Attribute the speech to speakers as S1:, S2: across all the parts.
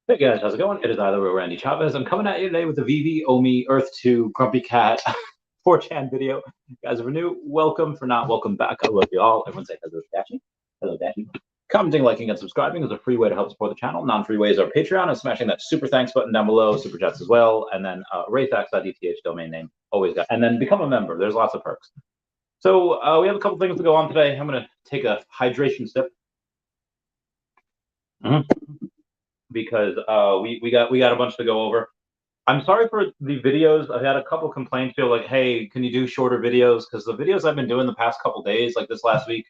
S1: Hey guys, how's it going? It is either way, Randy Chavez. I'm coming at you today with the Veve, OMI, Earth 2, GrumpyCat 4chan video. Guys, if you're new, welcome. For not, welcome back. I love you all. Everyone say hello, Dashy. Hello, Dashy. Commenting, liking, and subscribing is a free way to help support the channel. Non-free ways are Patreon and smashing that super thanks button down below, super chats as well, and then rayfax.eth domain name, always got. And then become a member. There's lots of perks. So we have a couple things to go on today. I'm going to take a hydration sip. Because we got a bunch to go over. I'm sorry for the videos. I've had a couple complaints. Feel like, hey, can you do shorter videos? Because the videos I've been doing the past couple days, like this last week,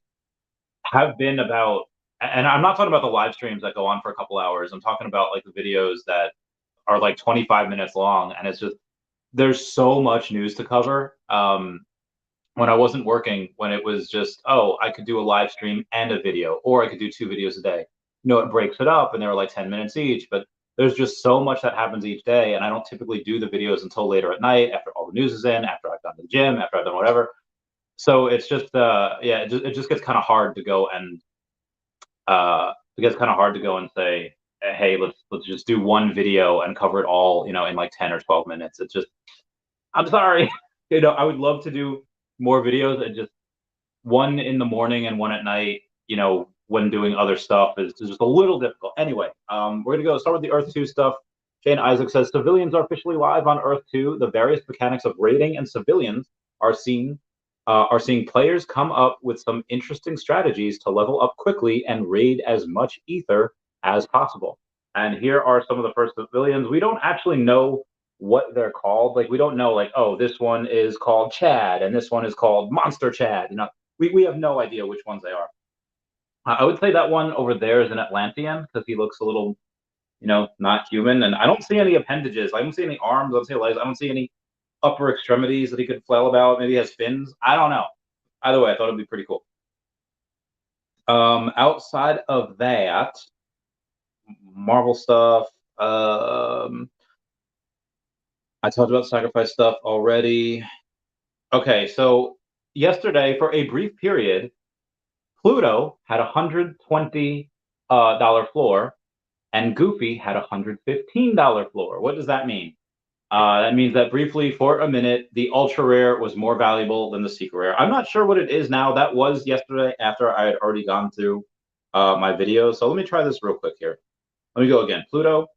S1: have been about. And I'm not talking about the live streams that go on for a couple hours. I'm talking about like the videos that are like 25 minutes long, and it's just there's so much news to cover. When I wasn't working, when it was just, oh, I could do a live stream and a video, or I could do two videos a day. It breaks it up and they're like 10 minutes each, but there's just so much that happens each day. And I don't typically do the videos until later at night, after all the news is in, after I've gone to the gym, after I've done whatever. So it's just, yeah, it just gets kind of hard to go and, it gets kind of hard to go and say, hey, let's just do one video and cover it all, in like 10 or 12 minutes. It's just, I'm sorry. I would love to do more videos, and just one in the morning and one at night, when doing other stuff is just a little difficult. Anyway, we're gonna start with the Earth 2 stuff. Shane Isaac says civilians are officially live on Earth 2. The various mechanics of raiding and civilians are seeing players come up with some interesting strategies to level up quickly and raid as much ether as possible. And here are some of the first civilians. We don't actually know what they're called. Like, we don't know, like, oh, this one is called Chad and this one is called Monster Chad. We have no idea which ones they are. I would say that one over there is an Atlantean because he looks a little, not human. And I don't see any appendages. I don't see any arms. I don't see legs. I don't see any upper extremities that he could flail about. Maybe he has fins. I don't know. Either way, I thought it'd be pretty cool. Outside of that, Marvel stuff. I talked about sacrifice stuff already. Okay, so yesterday, for a brief period, Pluto had a $120 floor, and Goofy had a $115 floor. What does that mean? That means that briefly, for a minute, the ultra rare was more valuable than the secret rare. I'm not sure what it is now. That was yesterday after I had already gone through my video. So let me try this real quick here. Let me go again. Pluto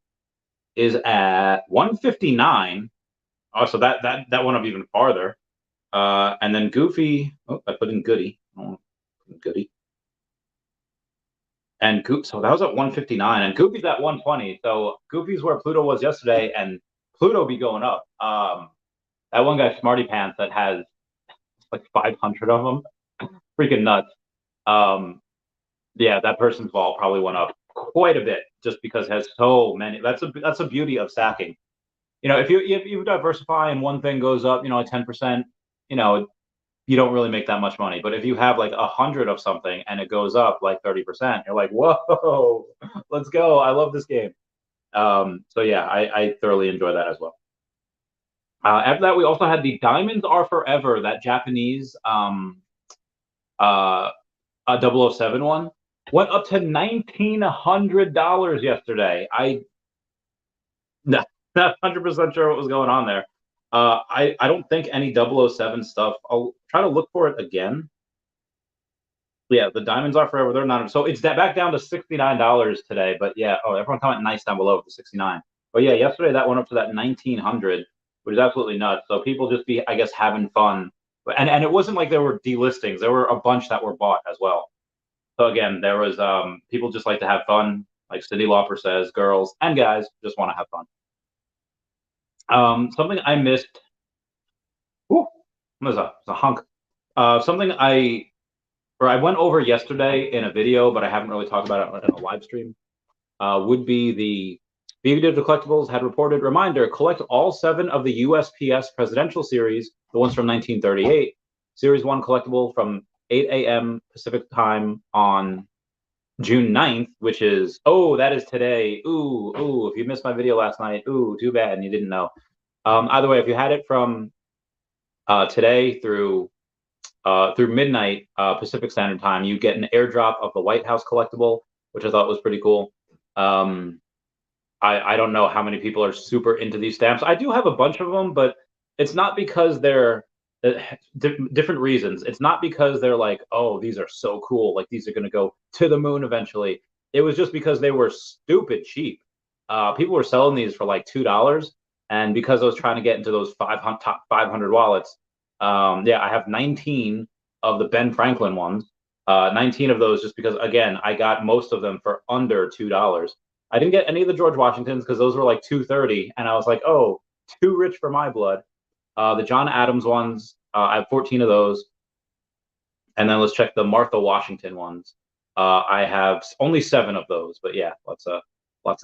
S1: is at 159. Oh, so that went up even farther. And then Goofy, oh, I put in Goody. Oh, Goody. And so that was at 159, and Goofy's at 120. So Goofy's where Pluto was yesterday, and Pluto be going up. That one guy, Smarty Pants, that has like 500 of them, freaking nuts. Yeah, that person's vault probably went up quite a bit just because it has so many. That's a beauty of stacking. If you diversify and one thing goes up, like 10%, you don't really make that much money. But if you have like 100 of something and it goes up like 30%, you're like, whoa, let's go. I love this game. So yeah, I thoroughly enjoy that as well. After that, we also had the Diamonds Are Forever, that Japanese 007 one. Went up to $1,900 yesterday. Not 100% sure what was going on there. I don't think any 007 stuff. I'll try to look for it again. Yeah, the Diamonds Are Forever. They're not. So it's back down to $69 today. But yeah, everyone comment nice down below with the 69. But yeah, yesterday that went up to that 1,900, which is absolutely nuts. So people just be, I guess, having fun. And it wasn't like there were delistings. There were a bunch that were bought as well. So again, there was people just like to have fun. Like Cindy Lauper says, girls and guys just want to have fun. Something I missed. Ooh, there's a hunk. Something I went over yesterday in a video, but I haven't really talked about it in a live stream. Would be the Veve Collectibles had reported, reminder, collect all 7 of the USPS presidential series, the ones from 1938. Series 1 collectible from 8 a.m. Pacific time on June 9th, which is, that is today. Ooh, if you missed my video last night, too bad, and you didn't know. Either way, if you had it from today through midnight Pacific Standard Time, you get an airdrop of the White House collectible, which I thought was pretty cool. I don't know how many people are super into these stamps. I do have a bunch of them, but it's not because they're different reasons. It's not because they're like, oh, these are so cool, like these are going to go to the moon eventually. It was just because they were stupid cheap. People were selling these for like $2, and because I was trying to get into those top 500 wallets, yeah, I have 19 of the Ben Franklin ones. 19 of those just because, again, I got most of them for under $2. I didn't get any of the George Washingtons because those were like 230, and I was like, oh, too rich for my blood. The John Adams ones, I have 14 of those. And then let's check the Martha Washington ones. I have only 7 of those, but yeah, lots of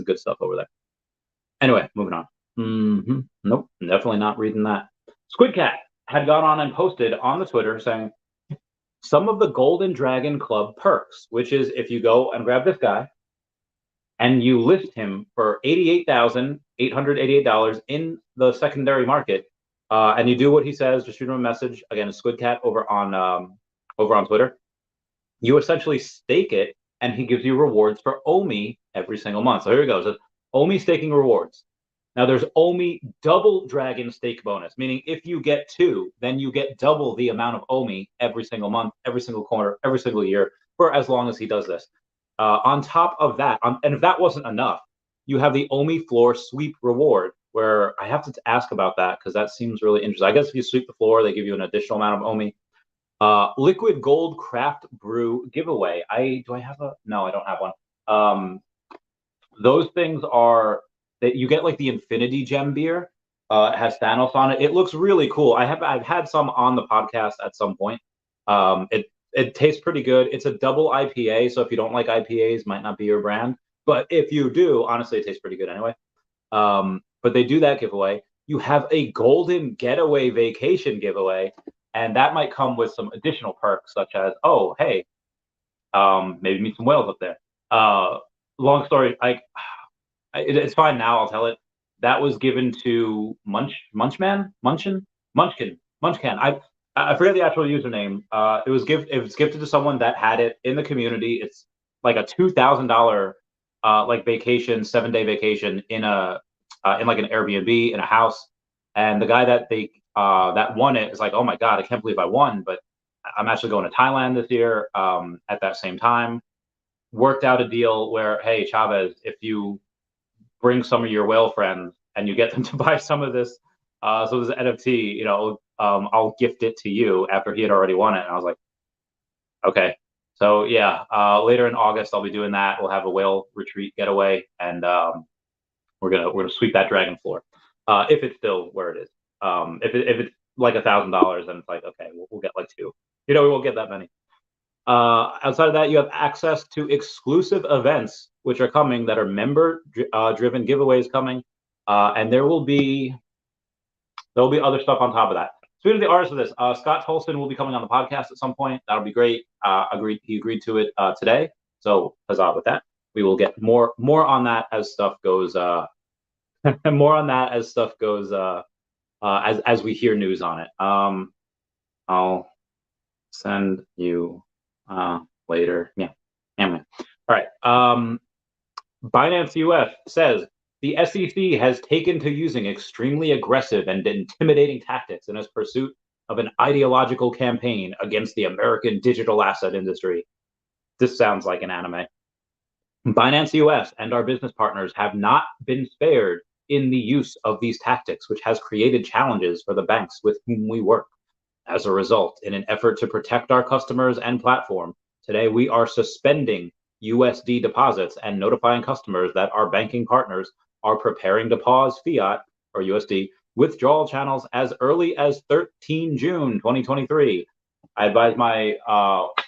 S1: good stuff over there. Anyway, moving on. Nope, definitely not reading that. SquidCat had gone on and posted on the Twitter saying some of the Golden Dragon Club perks, which is if you go and grab this guy and you list him for $88,888 in the secondary market, and you do what he says, just shoot him a message. Again, it's SquidCat over on Twitter. You essentially stake it, and he gives you rewards for OMI every single month. So here it goes. It's OMI staking rewards. Now there's OMI double dragon stake bonus, meaning if you get 2, then you get double the amount of OMI every single month, every single quarter, every single year for as long as he does this. On top of that, and if that wasn't enough, you have the OMI floor sweep reward, where I have to ask about that because that seems really interesting. I guess if you sweep the floor, they give you an additional amount of OMI. Liquid Gold Craft Brew giveaway. Do I have a? No, I don't have one. Those things are that you get like the Infinity Gem beer. It has Thanos on it. It looks really cool. I've had some on the podcast at some point. It tastes pretty good. It's a double IPA, so if you don't like IPAs, might not be your brand. But if you do, honestly, it tastes pretty good anyway. But they do that giveaway. You have a golden getaway vacation giveaway, and that might come with some additional perks, such as, oh, hey, maybe meet some whales up there. Long story, it's fine now. I'll tell it. That was given to Munchkin. I forget the actual username. It was gifted to someone that had it in the community. It's like a $2,000 like vacation, 7-day vacation in like an Airbnb in a house. And the guy that won it is like, oh my God, I can't believe I won, but I'm actually going to Thailand this year. At that same time, worked out a deal where, hey, Chavez, if you bring some of your whale friends and you get them to buy some of this, so this NFT, I'll gift it to you after he had already won it. And I was like, okay. So yeah, later in August I'll be doing that. We'll have a whale retreat getaway, and we're gonna sweep that dragon floor, if it's still where it is. If it's like $1,000, then it's like, okay, we'll get like 2. We won't get that many. Outside of that, you have access to exclusive events which are coming that are member driven giveaways coming, and there'll be other stuff on top of that. Speaking of the artist of this, Scott Tolson will be coming on the podcast at some point. That'll be great. He agreed to it today, so huzzah with that. We will get more on that as stuff goes. More on that as stuff goes. As we hear news on it. I'll send you later. Yeah. Anyway. All right. Binance US says the SEC has taken to using extremely aggressive and intimidating tactics in its pursuit of an ideological campaign against the American digital asset industry. This sounds like an anime. Binance US and our business partners have not been spared in the use of these tactics, which has created challenges for the banks with whom we work. As a result, in an effort to protect our customers and platform, today we are suspending USD deposits and notifying customers that our banking partners are preparing to pause fiat or USD withdrawal channels as early as 13 June 2023. I advised my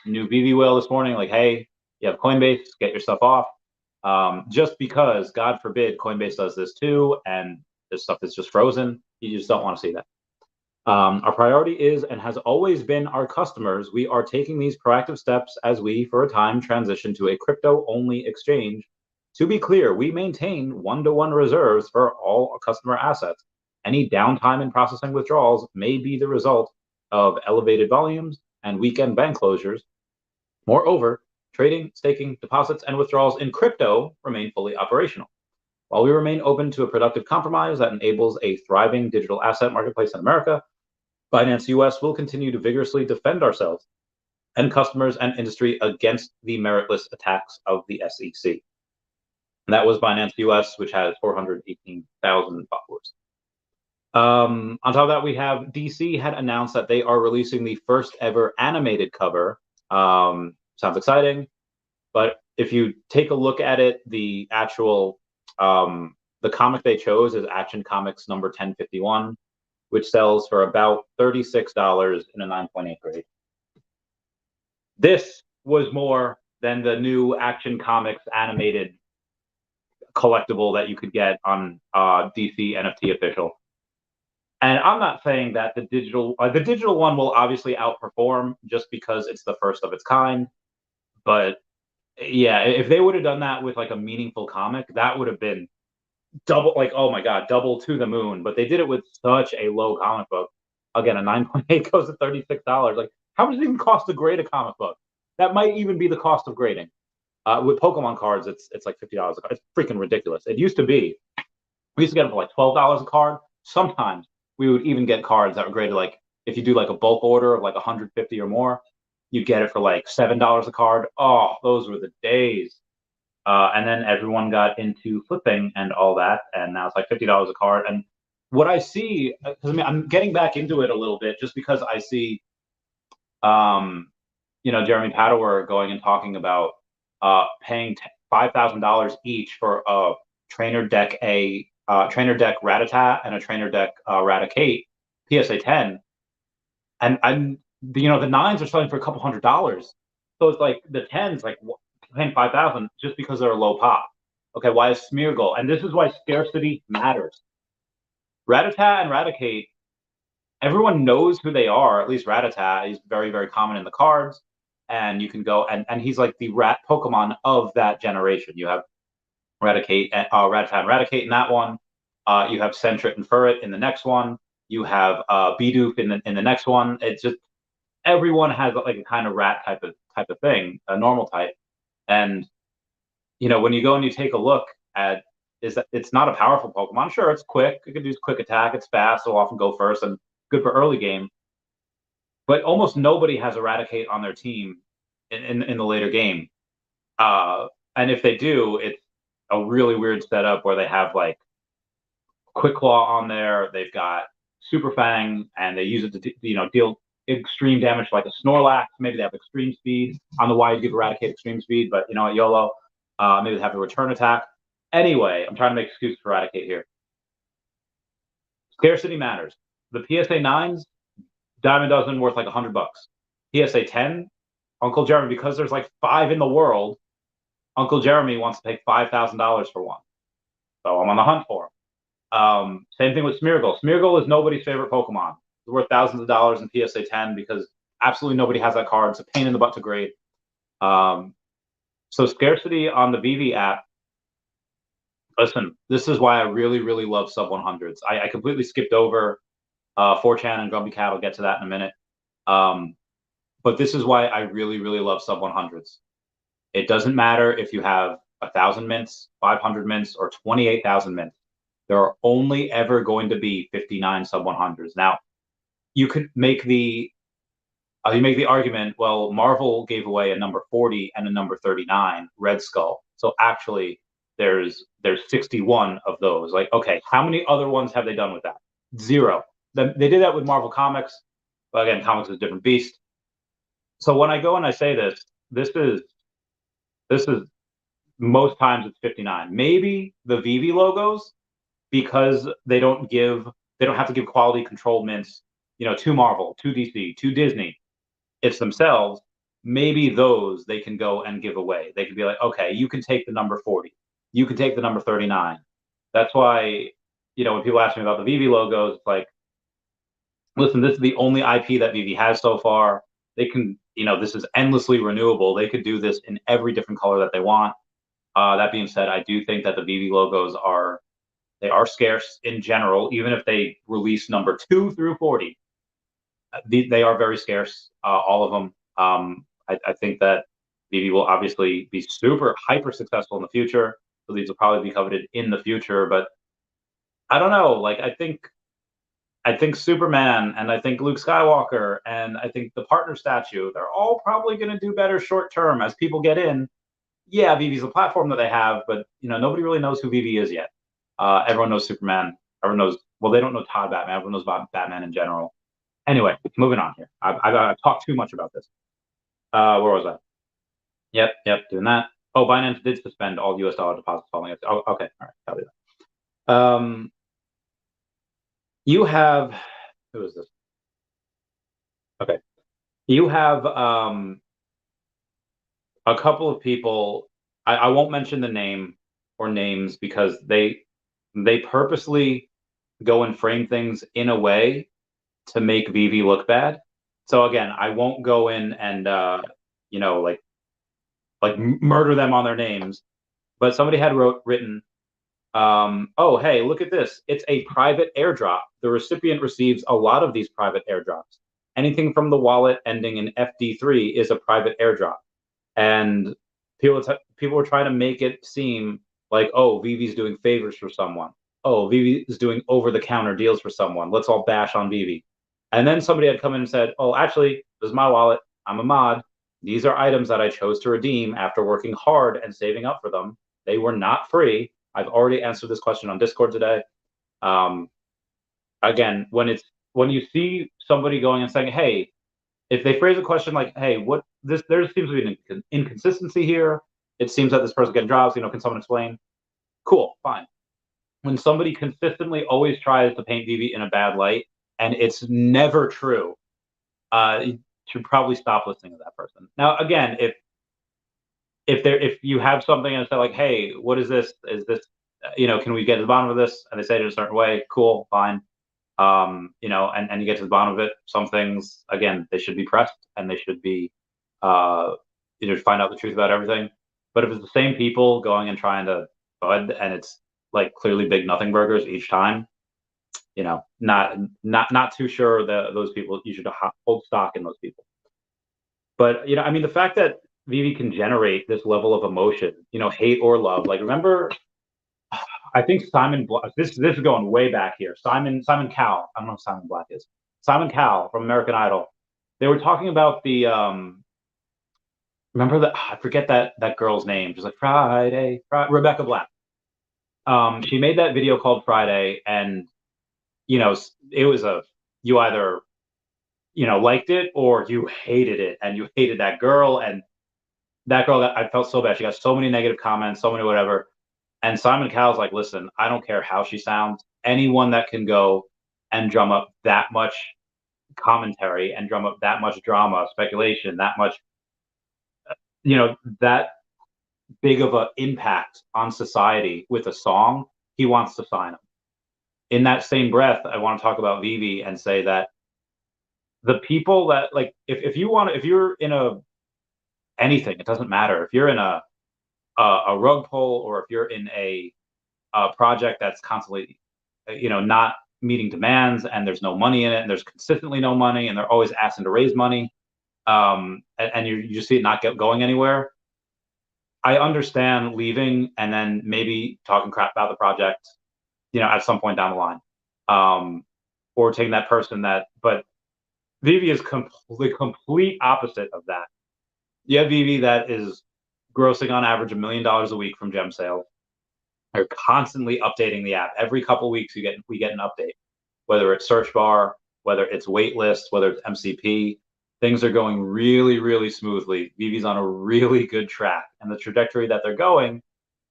S1: new Veve whale this morning, like, hey, you have Coinbase, get your stuff off. Just because, God forbid, Coinbase does this too, and this stuff is just frozen. You just don't want to see that. Our priority is and has always been our customers. We are taking these proactive steps as we, for a time, transition to a crypto-only exchange. To be clear, we maintain one-to-one reserves for all our customer assets. Any downtime in processing withdrawals may be the result of elevated volumes and weekend bank closures. Moreover, trading, staking, deposits, and withdrawals in crypto remain fully operational. While we remain open to a productive compromise that enables a thriving digital asset marketplace in America, Binance US will continue to vigorously defend ourselves and customers and industry against the meritless attacks of the SEC. And that was Binance US, which has 418,000 followers. On top of that, we have DC had announced that they are releasing the first ever animated cover. Sounds exciting, but if you take a look at it, the actual the comic they chose is Action Comics number 1051, which sells for about $36 in a 9.8 grade. This was more than the new Action Comics animated collectible that you could get on DC NFT Official. And I'm not saying that the digital one will obviously outperform just because it's the first of its kind. But yeah, if they would have done that with like a meaningful comic, that would have been double, like, oh my God, double to the moon. But they did it with such a low comic book. Again, a 9.8 goes to $36. Like, how much does it even cost to grade a comic book? That might even be the cost of grading. With Pokemon cards, it's like $50 a card. It's freaking ridiculous. It used to be, we used to get them for like $12 a card. Sometimes we would even get cards that were graded like, if you do like a bulk order of like 150 or more, you get it for like $7 a card. Oh, those were the days. And then everyone got into flipping and all that, and now it's like $50 a card. And what I see, because I mean, I'm getting back into it a little bit, just because I see, Jeremy Padower going and talking about paying $5,000 each for a trainer deck Rattata and a trainer deck Raticate PSA 10, and the 9s are selling for a couple $100. So it's like the 10s, like paying $5,000 just because they're a low pop. Okay, why is Smeargle? And this is why scarcity matters. Rattata and Raticate, everyone knows who they are. At least Rattata is very, very common in the cards, and you can go and he's like the rat Pokemon of that generation. You have Raticate, Rattata and Raticate in that one. You have Sentret and Furret in the next one. You have Bidoof in the next one. It's just everyone has like a kind of rat type of thing, a normal type. And when you go and you take a look at, is that it's not a powerful Pokemon. Sure, it's quick. It can do quick attack. It's fast. It'll often go first and good for early game. But almost nobody has Eradicate on their team in the later game. And if they do, it's a really weird setup where they have like Quick Claw on there. They've got Super Fang, and they use it to deal extreme damage like a Snorlax. Maybe they have extreme speed. I don't know why you give Eradicate extreme speed, but at YOLO. Maybe they have a return attack. Anyway, I'm trying to make excuses for Eradicate here. Scarcity matters. The PSA 9s, Diamond Dozen worth like $100. PSA 10, Uncle Jeremy, because there's like 5 in the world, Uncle Jeremy wants to pay $5,000 for one. So I'm on the hunt for him. Same thing with Smeargle. Smeargle is nobody's favorite Pokemon. It's worth thousands of dollars in PSA 10 because absolutely nobody has that card. It's a pain in the butt to grade. So scarcity on the Veve app. Listen, this is why I really, really love sub 100s. I completely skipped over 4chan and GrumpyCat. I'll get to that in a minute. But this is why I really, really love sub 100s. It doesn't matter if you have 1,000 mints, 500 mints, or 28,000 mints. There are only ever going to be 59 sub 100s. Now, you could make the argument, well, Marvel gave away a number 40 and a number 39, Red Skull. So actually, there's 61 of those. Like, okay, how many other ones have they done with that? 0. They did that with Marvel Comics, but again, comics is a different beast. So when I go and I say this is most times it's 59. Maybe the Veve logos, because they don't have to give quality control mints, to Marvel, to DC, to Disney. It's themselves. Maybe those they can go and give away. They could be like, okay, you can take the number 40. You can take the number 39. That's why, when people ask me about the Veve logos, it's like, listen, this is the only IP that Veve has so far. They can, this is endlessly renewable. They could do this in every different color that they want. That being said, I do think that the Veve logos are scarce in general, even if they release number 2 through 40. They are very scarce, all of them. I think that Veve will obviously be super hyper successful in the future. so these will probably be coveted in the future. But I don't know. Like I think Superman and I think Luke Skywalker and I think the partner statue, they're all probably going to do better short term as people get in. Yeah, Vivi's a platform that they have, but nobody really knows who Vivi is yet. Everyone knows Superman. Everyone knows. Well, they don't know Todd Batman. Everyone knows about Batman in general. Anyway, moving on here. I've talked too much about this. Where was I? Yep, doing that. Oh, Binance did suspend all US dollar deposits following it. Oh, okay, all right, I'll do that. You have who is this? Okay, you have a couple of people. I won't mention the name or names because they purposely go and frame things in a way to make Vivi look bad. So again, I won't go in and like murder them on their names. But somebody had written, oh, hey, look at this. It's a private airdrop. The recipient receives a lot of these private airdrops. Anything from the wallet ending in FD3 is a private airdrop. And people were trying to make it seem like, oh, Vivi's doing favors for someone. Oh, Vivi is doing over-the-counter deals for someone. Let's all bash on Vivi. And then somebody had come in and said, oh, actually, this is my wallet. I'm a mod. These are items that I chose to redeem after working hard and saving up for them. They were not free. I've already answered this question on Discord today. Again, when you see somebody going and saying, hey, if they phrase a question like, hey, there seems to be an inconsistency here. It seems that this person getting jobs, can someone explain? Cool, fine. When somebody consistently always tries to paint Vivi in a bad light, and it's never true, you should probably stop listening to that person. Now, again, if you have something and say like, hey, what is this? Is this, can we get to the bottom of this? And they say it in a certain way, cool, fine. And you get to the bottom of it. Some things, again, they should be pressed and they should be, find out the truth about everything. But if it's the same people going and trying to bud, and it's like clearly big nothing burgers each time, not too sure that those people, you should hold stock in those people. But the fact that Vivi can generate this level of emotion, hate or love. Like, remember, I think this is going way back here. Simon Cowell. I don't know who Simon Black is. Simon Cowell from American Idol. They were talking about the remember that I forget that girl's name. She's like Friday, Rebecca Black. She made that video called Friday, and it was you either liked it or you hated it, and you hated that girl, and that girl. I felt so bad. She got so many negative comments, so many whatever. And Simon Cowell's like, listen, I don't care how she sounds. Anyone that can go and drum up that much commentary and drum up that much drama, speculation, that much, that big of an impact on society with a song, he wants to sign them. In that same breath, I want to talk about Vivi and say that the people that, like, if you're in anything, it doesn't matter. If you're in a rug pull, or if you're in a project that's constantly, not meeting demands, and there's no money in it, and there's consistently no money, and they're always asking to raise money, and you just see it not going anywhere. I understand leaving and then maybe talking crap about the project, at some point down the line, or taking that person but Vivi is the complete opposite of that. You have Vivi that is grossing on average $1 million a week from gem sales. They're constantly updating the app. Every couple of weeks we get an update, whether it's search bar, whether it's waitlist, whether it's MCP. Things are going really, really smoothly. Vivi's on a really good track, and the trajectory that they're going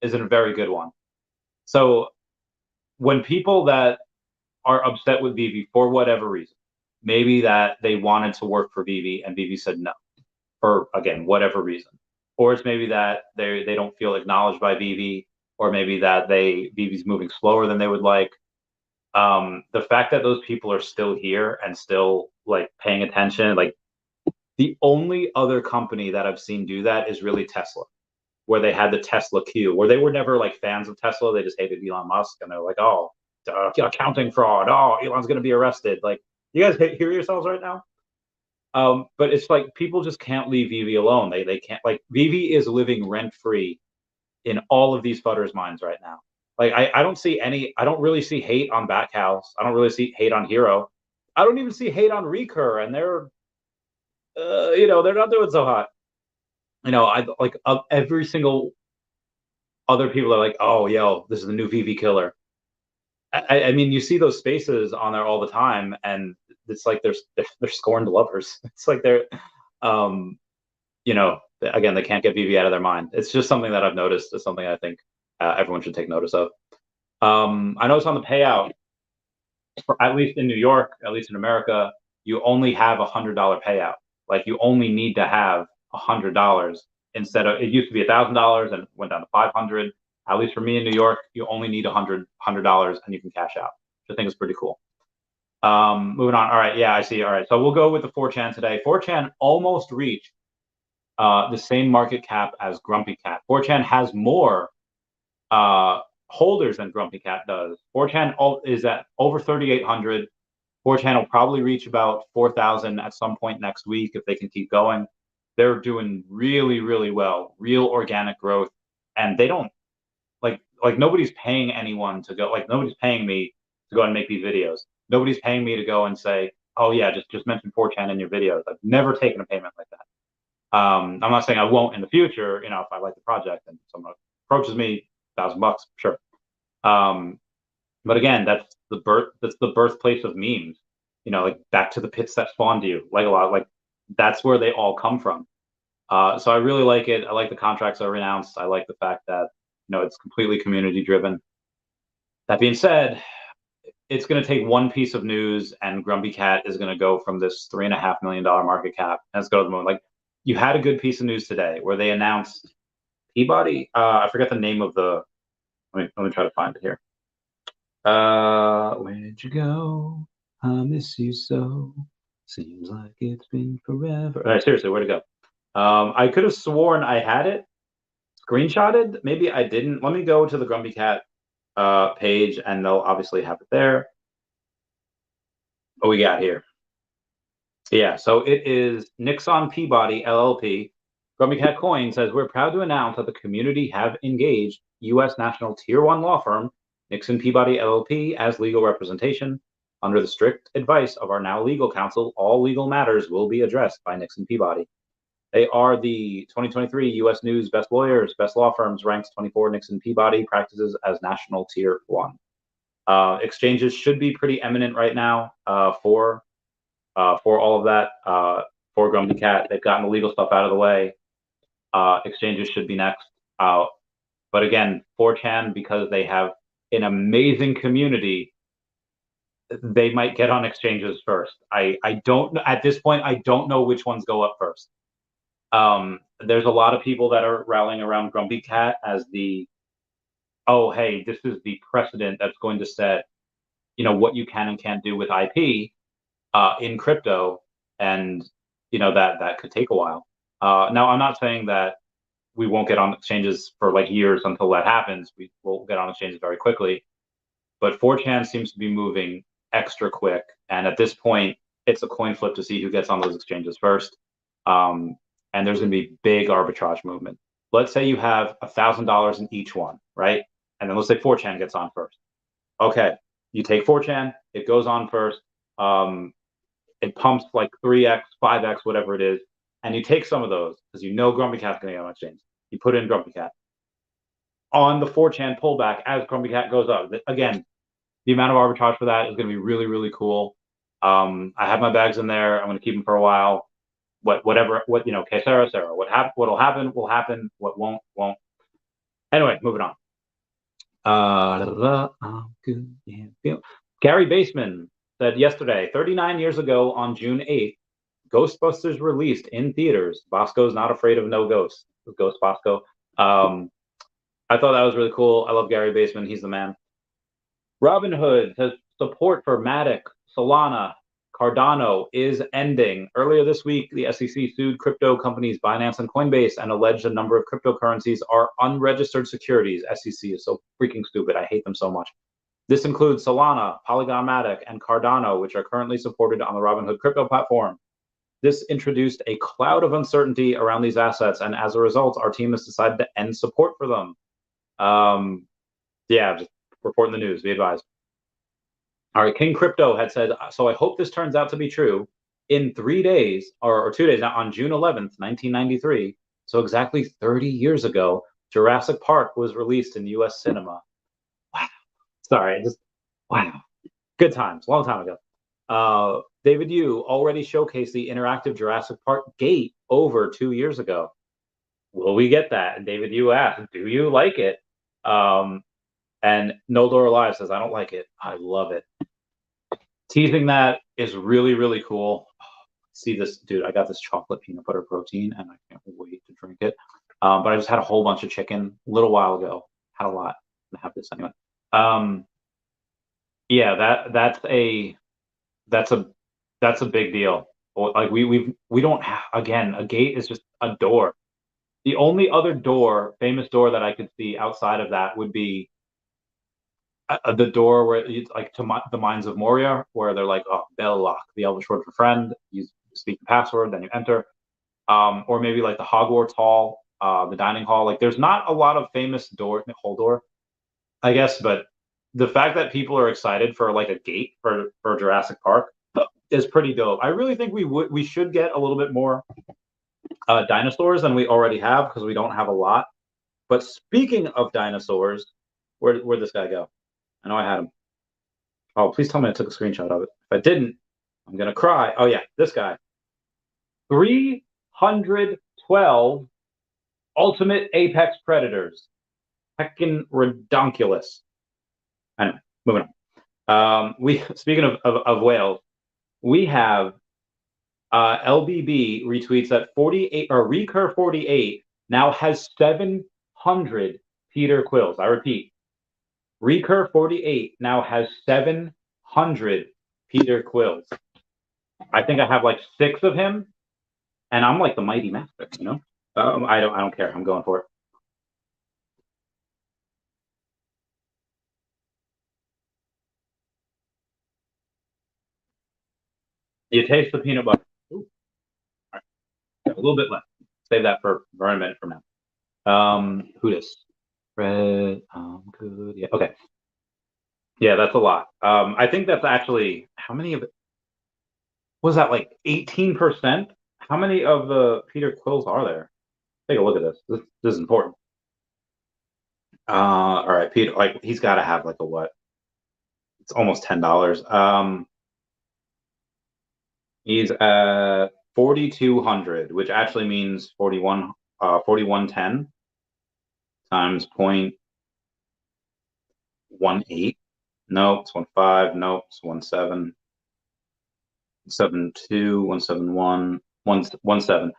S1: is a very good one. So when people that are upset with Vivi for whatever reason, maybe that they wanted to work for Vivi and Vivi said no, for, again, whatever reason. Or it's maybe that they don't feel acknowledged by Vivi, or maybe that Vivi's moving slower than they would like. The fact that those people are still here and still like paying attention, like the only other company that I've seen do that is really Tesla, where they had the Tesla Q, where they were never like fans of Tesla. They just hated Elon Musk, and they're like, oh, accounting fraud. Oh, Elon's going to be arrested. Like, you guys hear yourselves right now? But it's like people just can't leave Vivi alone. They can't, like, Vivi is living rent free in all of these fudders' minds right now. Like I don't see any. I don't really see hate on Backhouse. I don't really see hate on Hero. I don't even see hate on Recur, and they're they're not doing so hot. I like every single other people are like, oh, yo, this is the new Veve killer. I mean, you see those spaces on there all the time, and it's like they're scorned lovers. It's like they're, um, again, they can't get Veve out of their mind. It's just something that I've noticed. It's something I think everyone should take notice of. I noticed on the payout, at least in New York, at least in America, you only have $100 payout. Like you only need to have $100 instead of, it used to be $1,000 and went down to 500. At least for me in New York, you only need $100 and you can cash out, which I think is pretty cool. Moving on. All right. Yeah, I see. All right. So we'll go with the 4chan today. 4chan almost reached the same market cap as GrumpyCat. 4chan has more holders than GrumpyCat does. 4chan is at over 3,800. 4chan will probably reach about 4,000 at some point next week if they can keep going. They're doing really, really well, real organic growth, and they don't like nobody's paying anyone to go. Like nobody's paying me to go and make these videos. Nobody's paying me to go and say, oh yeah, just mention 4chan in your videos. I've never taken a payment like that. I'm not saying I won't in the future. If I like the project and someone approaches me, $1,000, sure. But again, that's the birthplace of memes. Like back to the pits that spawned you, like a lot, like that's where they all come from. So I really like it. I like the contracts that are announced. I like the fact that it's completely community driven. That being said, it's going to take one piece of news, and GrumpyCat is going to go from this $3.5 million market cap, and it's go to the moon. Like you had a good piece of news today where they announced Peabody. I forget the name of the. Let me try to find it here. Where'd you go? I miss you so. Seems like it's been forever. All right, seriously, where'd it go? I could have sworn I had it screenshotted. Maybe I didn't. Let me go to the GrumpyCat page, and they'll obviously have it there. What we got here? Yeah, so it is Nixon Peabody LLP. GrumpyCat Coin says, we're proud to announce that the community have engaged U.S. national Tier 1 law firm Nixon Peabody LLP as legal representation. Under the strict advice of our now legal counsel, all legal matters will be addressed by Nixon Peabody. They are the 2023 U.S. News Best Lawyers, Best Law Firms, ranks 24. Nixon Peabody practices as national Tier 1. Exchanges should be pretty eminent right now for all of that. For GrumpyCat, they've gotten the legal stuff out of the way. Exchanges should be next. But again, 4chan, because they have an amazing community, they might get on exchanges first. I don't, at this point, I don't know which ones go up first. There's a lot of people that are rallying around GrumpyCat as the, oh, hey, this is the precedent that's going to set, what you can and can't do with IP in crypto, and that could take a while. Now, I'm not saying that we won't get on exchanges for like years until that happens. We will get on exchanges very quickly, but 4chan seems to be moving extra quick, and at this point, it's a coin flip to see who gets on those exchanges first. And there's going to be big arbitrage movement. Let's say you have $1,000 in each one, right? And then let's say 4chan gets on first. Okay, you take 4chan, it goes on first. It pumps like 3x, 5x, whatever it is, and you take some of those because GrumpyCat's going to get on exchange. You put in GrumpyCat. On the 4chan pullback, as GrumpyCat goes up, again, the amount of arbitrage for that is going to be really, really cool. I have my bags in there. I'm going to keep them for a while. Whatever, que sera, sera. What'll happen will happen. What won't. Anyway, moving on. Good. Yeah. Gary Baseman said yesterday, 39 years ago on June 8th, Ghostbusters released in theaters. Bosco's not afraid of no ghosts. Ghost Bosco. I thought that was really cool. I love Gary Baseman. He's the man. Robinhood says support for Matic, Solana, Cardano is ending. Earlier this week, the SEC sued crypto companies Binance and Coinbase and alleged a number of cryptocurrencies are unregistered securities. SEC is so freaking stupid. I hate them so much. This includes Solana, Polygon Matic, and Cardano, which are currently supported on the Robinhood crypto platform. This introduced a cloud of uncertainty around these assets, and as a result, our team has decided to end support for them. Yeah, just reporting the news. Be advised. All right, King Crypto had said, so I hope this turns out to be true. In 3 days, or 2 days now, on June 11th, 1993, so exactly 30 years ago, Jurassic Park was released in US cinema. Wow. Sorry, just wow. Good times, long time ago. David Yu already showcased the interactive Jurassic Park gate over 2 years ago. Will we get that? And David Yu asked, do you like it? And No Door Alive says, I don't like it. I love it. Teasing that is really, really cool. See this, dude, I got this chocolate peanut butter protein and I can't wait to drink it. But I just had a whole bunch of chicken a little while ago. Had a lot. I have this anyway. Yeah, that's a big deal. Like we don't have, again, a gate is just a door. The only other door, famous door that I could see outside of that would be the door where it's like to the Mines of Moria, where they're like, oh, Belloc, the Elvish word for friend. You speak the password, then you enter. Or maybe like the Hogwarts Hall, the dining hall. Like, there's not a lot of famous whole door, I guess, but the fact that people are excited for like a gate for Jurassic Park is pretty dope. I really think we should get a little bit more dinosaurs than we already have, because we don't have a lot. But speaking of dinosaurs, where'd this guy go? I know I had him. Oh, please tell me I took a screenshot of it. If I didn't, I'm gonna cry. Oh yeah, this guy. 312 ultimate apex predators. Heckin' redonkulous. Anyway, moving on. We speaking of whales, we have LBB retweets that 48 or Recur 48 now has 700 Peter Quills. I repeat, Recur 48 now has 700 Peter Quills. I think I have like 6 of him, and I'm like the mighty master, you know. I don't care. I'm going for it. You taste the peanut butter. Ooh, all right. A little bit left. Save that for a minute from now. Who this? Red. Good. Yeah. Okay. Yeah, that's a lot. I think that's actually how many of it was that, like 18%? How many of the Peter Quills are there? Take a look at this. This is important. All right, Peter. Like, he's got to have like a what? It's almost $10. He's at 4,200, which actually means 4110 times 0.18. Nope, it's 1.5. Nope, it's 1.7. 1.72, 1.71, 1.17.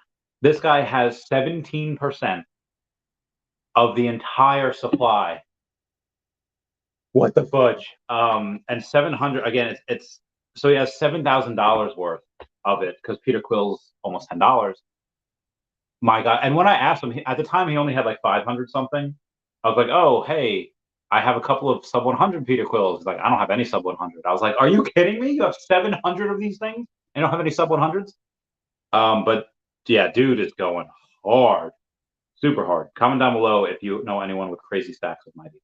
S1: This guy has 17% of the entire supply. What the fudge? And 700 again. It's so he has $7,000 worth of it, because Peter Quill's almost $10. My God! And when I asked him at the time, he only had like 500 something. I was like, oh hey, I have a couple of sub 100 Peter Quills. He's like, I don't have any sub 100. I was like, are you kidding me? You have 700 of these things and you don't have any sub 100s? But yeah, dude is going hard, super hard. Comment down below if you know anyone with crazy stacks of Mighty.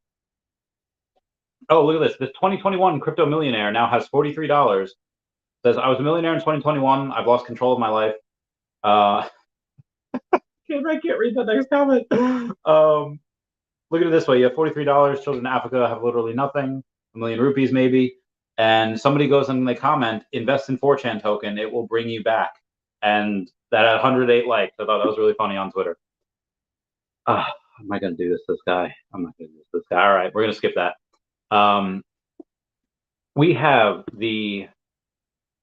S1: Oh, look at this. This 2021 crypto millionaire now has $43. Says, I was a millionaire in 2021. I've lost control of my life. I can't read the next comment. Look at it this way. You have $43. Children in Africa have literally nothing. 1,000,000 rupees maybe. And somebody goes and they comment, invest in 4chan token. It will bring you back. And that had 108 likes. I thought that was really funny on Twitter. Am I going to do this guy? I'm not going to do this guy. All right, we're going to skip that. We have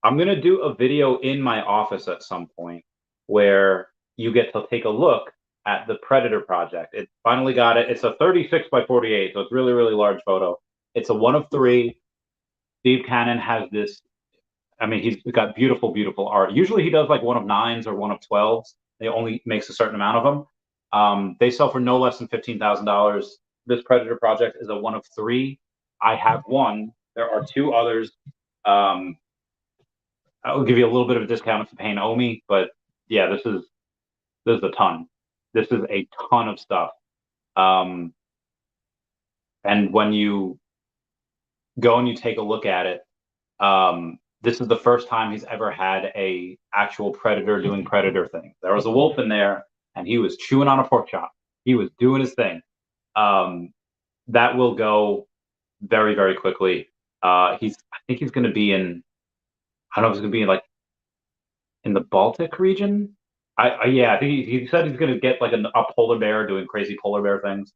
S1: I'm going to do a video in my office at some point where you get to take a look at the Predator project. It finally got it. It's a 36 by 48, so it's really, really large photo. It's a 1 of 3. Steve Cannon has this. I mean, he's got beautiful, beautiful art. Usually he does like 1 of 9s or 1 of 12s. They only makes a certain amount of them. They sell for no less than $15,000. This Predator project is a 1 of 3. I have one. There are 2 others. I'll give you a little bit of a discount if you're paying OMI, but yeah, this is a ton. This is a ton of stuff. And when you go and you take a look at it, this is the first time he's ever had a actual predator doing predator things. There was a wolf in there, and he was chewing on a pork chop. He was doing his thing. That will go very, very quickly. I think he's going to be in. I don't know if he's going to be in, like, in the Baltic region. Yeah, I think he said he's going to get like a polar bear doing crazy polar bear things.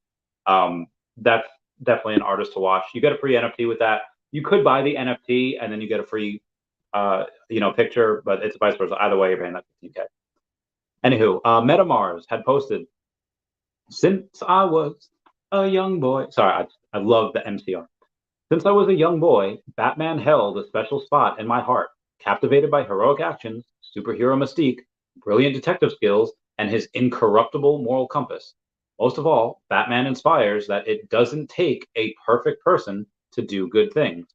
S1: That's definitely an artist to watch. You get a free NFT with that. You could buy the NFT and then you get a free, picture, but it's vice versa. Either way, you're paying that 15K. Anywho, MetaMars had posted, since I was a young boy. Sorry, I love the MCR. Since I was a young boy, Batman held a special spot in my heart, captivated by heroic actions, superhero mystique, brilliant detective skills, and his incorruptible moral compass. Most of all, Batman inspires that it doesn't take a perfect person to do good things.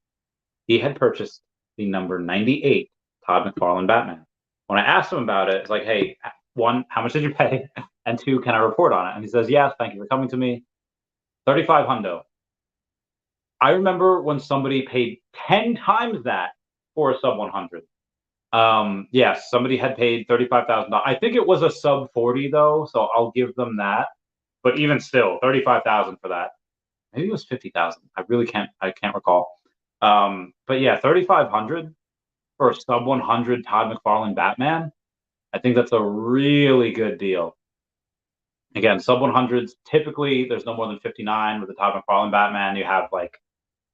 S1: He had purchased the number 98 Todd McFarlane Batman. When I asked him about it, it's like, hey, one, how much did you pay? And two, can I report on it? And he says, yes, thank you for coming to me. 35 hundo. I remember when somebody paid 10 times that for a sub 100. Yes, somebody had paid $35,000. I think it was a sub 40 though, so I'll give them that. But even still, 35,000 for that. Maybe it was 50,000. I can't recall. But yeah, 3,500 for a sub 100 Todd McFarlane Batman. I think that's a really good deal. Again, sub 100s, typically there's no more than 59 with the Todd McFarlane Batman. You have like,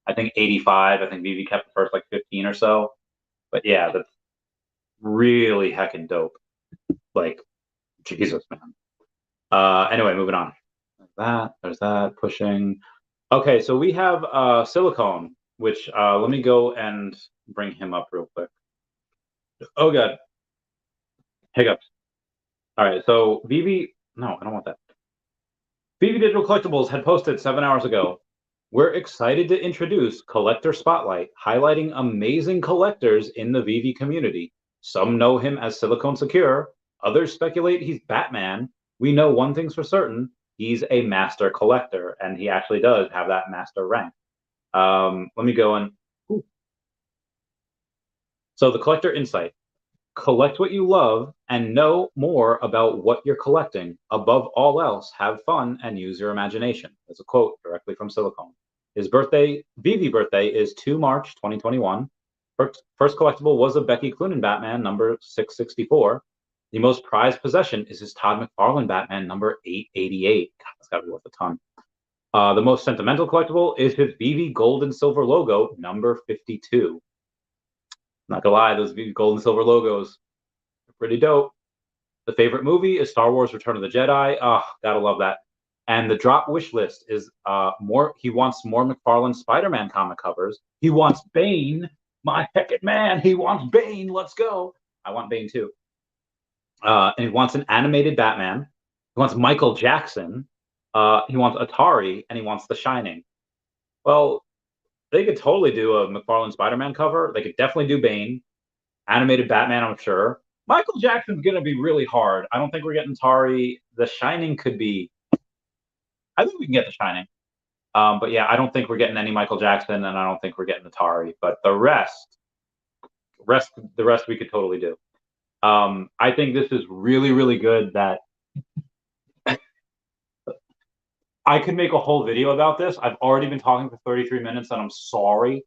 S1: I think 85. I think Veve kept the first like 15 or so. But yeah, that's really heckin' dope. Like, Jesus, man. Anyway, moving on. There's that, pushing. Okay, so we have Silicone, which let me go and bring him up real quick. Oh, God. Hiccups. All right, so Veve, no, I don't want that. Veve Digital Collectibles had posted 7 hours ago. We're excited to introduce Collector Spotlight, highlighting amazing collectors in the Veve community. Some know him as Silicone Secure. Others speculate he's Batman. We know one thing's for certain. He's a master collector, and he actually does have that master rank. Let me go and... Ooh. So the collector insight. Collect what you love and know more about what you're collecting. Above all else, have fun and use your imagination. That's a quote directly from Silicone. His birthday, Veve birthday, is 2 March 2021. First collectible was a Becky Cloonan Batman, number 664. The most prized possession is his Todd McFarlane Batman, number 888. God, that's got to be worth a ton. The most sentimental collectible is his Veve gold and silver logo, number 52. Not gonna lie, those gold and silver logos are pretty dope. The favorite movie is Star Wars Return of the Jedi. Oh, gotta love that. And the drop wish list is more. He wants more McFarlane Spider-Man comic covers. He wants Bane, my heckin' man. He wants Bane. Let's go. I want Bane too. And he wants an animated Batman. He wants Michael Jackson. He wants Atari, and he wants The Shining. Well, they could totally do a McFarlane Spider-Man cover. They could definitely do Bane. Animated Batman, I'm sure. Michael Jackson's going to be really hard. I don't think we're getting Atari. The Shining could be... I think we can get The Shining. But yeah, I don't think we're getting any Michael Jackson, and I don't think we're getting Atari. But the rest we could totally do. I think this is really, really good that I could make a whole video about this. I've already been talking for 33 minutes, and I'm sorry.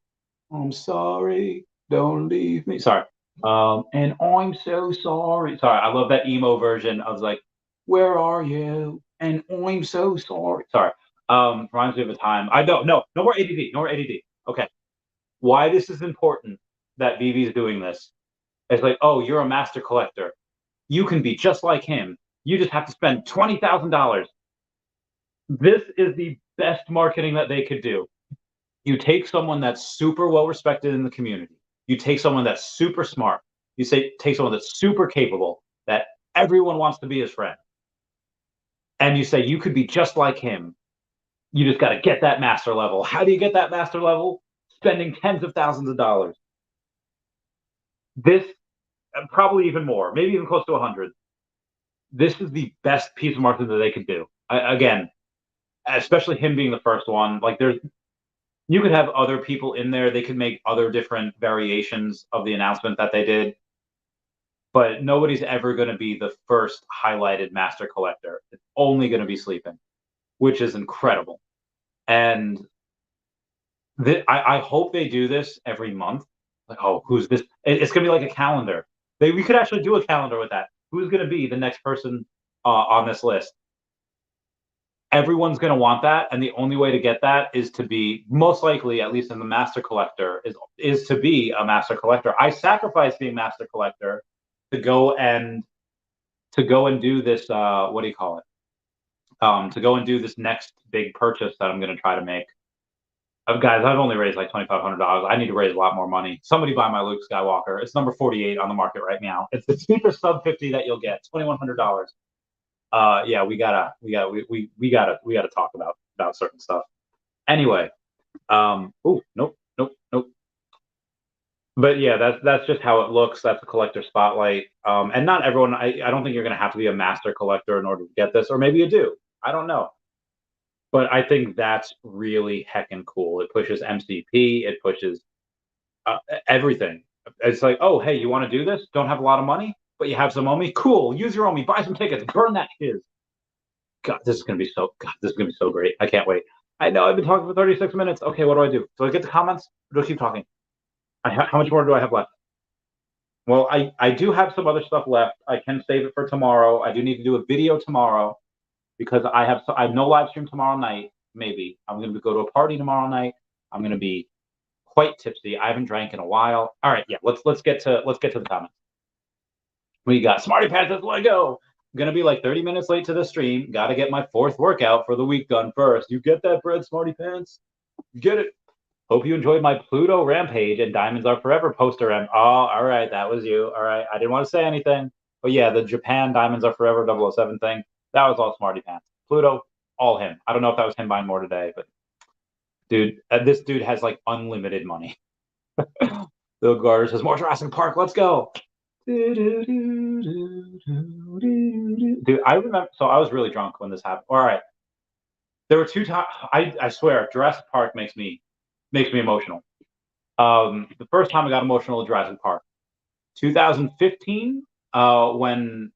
S1: I'm sorry. Don't leave me. Sorry. And I'm so sorry. Sorry, I love that emo version of like, where are you? And I'm so sorry. Sorry. Reminds me of a time. I don't know. No more ADD. No more ADD. Okay. Why this is important that Veve is doing this. It's like, oh, you're a master collector. You can be just like him. You just have to spend $20,000. This is the best marketing that they could do. You take someone that's super well respected in the community. You take someone that's super smart. Take someone that's super capable, that everyone wants to be his friend. And you say, you could be just like him. You just got to get that master level. How do you get that master level? Spending tens of thousands of dollars. This, probably even more, maybe even close to 100. This is the best piece of marketing that they could do. Again, especially him being the first one. Like you could have other people in there. They could make other different variations of the announcement that they did, but nobody's ever going to be the first highlighted master collector. It's only going to be Sleeping, which is incredible. And I hope they do this every month. Like, oh, who's this? It's going to be like a calendar. We could actually do a calendar with that. Who's going to be the next person on this list? Everyone's going to want that, and the only way to get that is to be, most likely, at least in the master collector, is to be a master collector. I sacrificed being master collector to go and do this. What do you call it? To go and do this next big purchase that I'm going to try to make. Guys, I've only raised like $2,500. I need to raise a lot more money. Somebody buy my Luke Skywalker. It's number 48 on the market right now. It's the cheapest sub 50 that you'll get. $2,100. Yeah, we gotta talk about certain stuff. Anyway, oh, nope. But yeah, that's just how it looks. That's a collector spotlight. And not everyone. I don't think you're gonna have to be a master collector in order to get this, or maybe you do. I don't know. But I think that's really heckin' cool. It pushes MCP. It pushes everything. It's like, oh, hey, you want to do this? Don't have a lot of money, but you have some OMI. Cool. Use your OMI. Buy some tickets. Burn that shiz. God, this is gonna be so. God, this is gonna be so great. I can't wait. I know I've been talking for 36 minutes. Okay, what do I do? Do I get the comments? Or do I keep talking? How much more do I have left? Well, I do have some other stuff left. I can save it for tomorrow. I do need to do a video tomorrow because I have no live stream tomorrow night. Maybe I'm going to go to a party tomorrow night. I'm going to be quite tipsy. I haven't drank in a while. All right, yeah. Let's get to the comments. We got Smarty Pants. Let's go. I'm gonna be like 30 minutes late to the stream. Got to get my 4th workout for the week done first. You get that, bread, Smarty Pants? You get it. Hope you enjoyed my Pluto Rampage and Diamonds Are Forever poster. Oh, all right, that was you. All right, I didn't want to say anything, but yeah, the Japan Diamonds Are Forever 007 thing, that was all Smarty Pants. Pluto, all him. I don't know if that was him buying more today, but dude, this dude has like unlimited money. Bill Garter says, more Jurassic Park, let's go. Dude, I remember, so I was really drunk when this happened. All right. There were 2 times, I swear, Jurassic Park makes me emotional. The first time I got emotional with Jurassic Park, 2015, when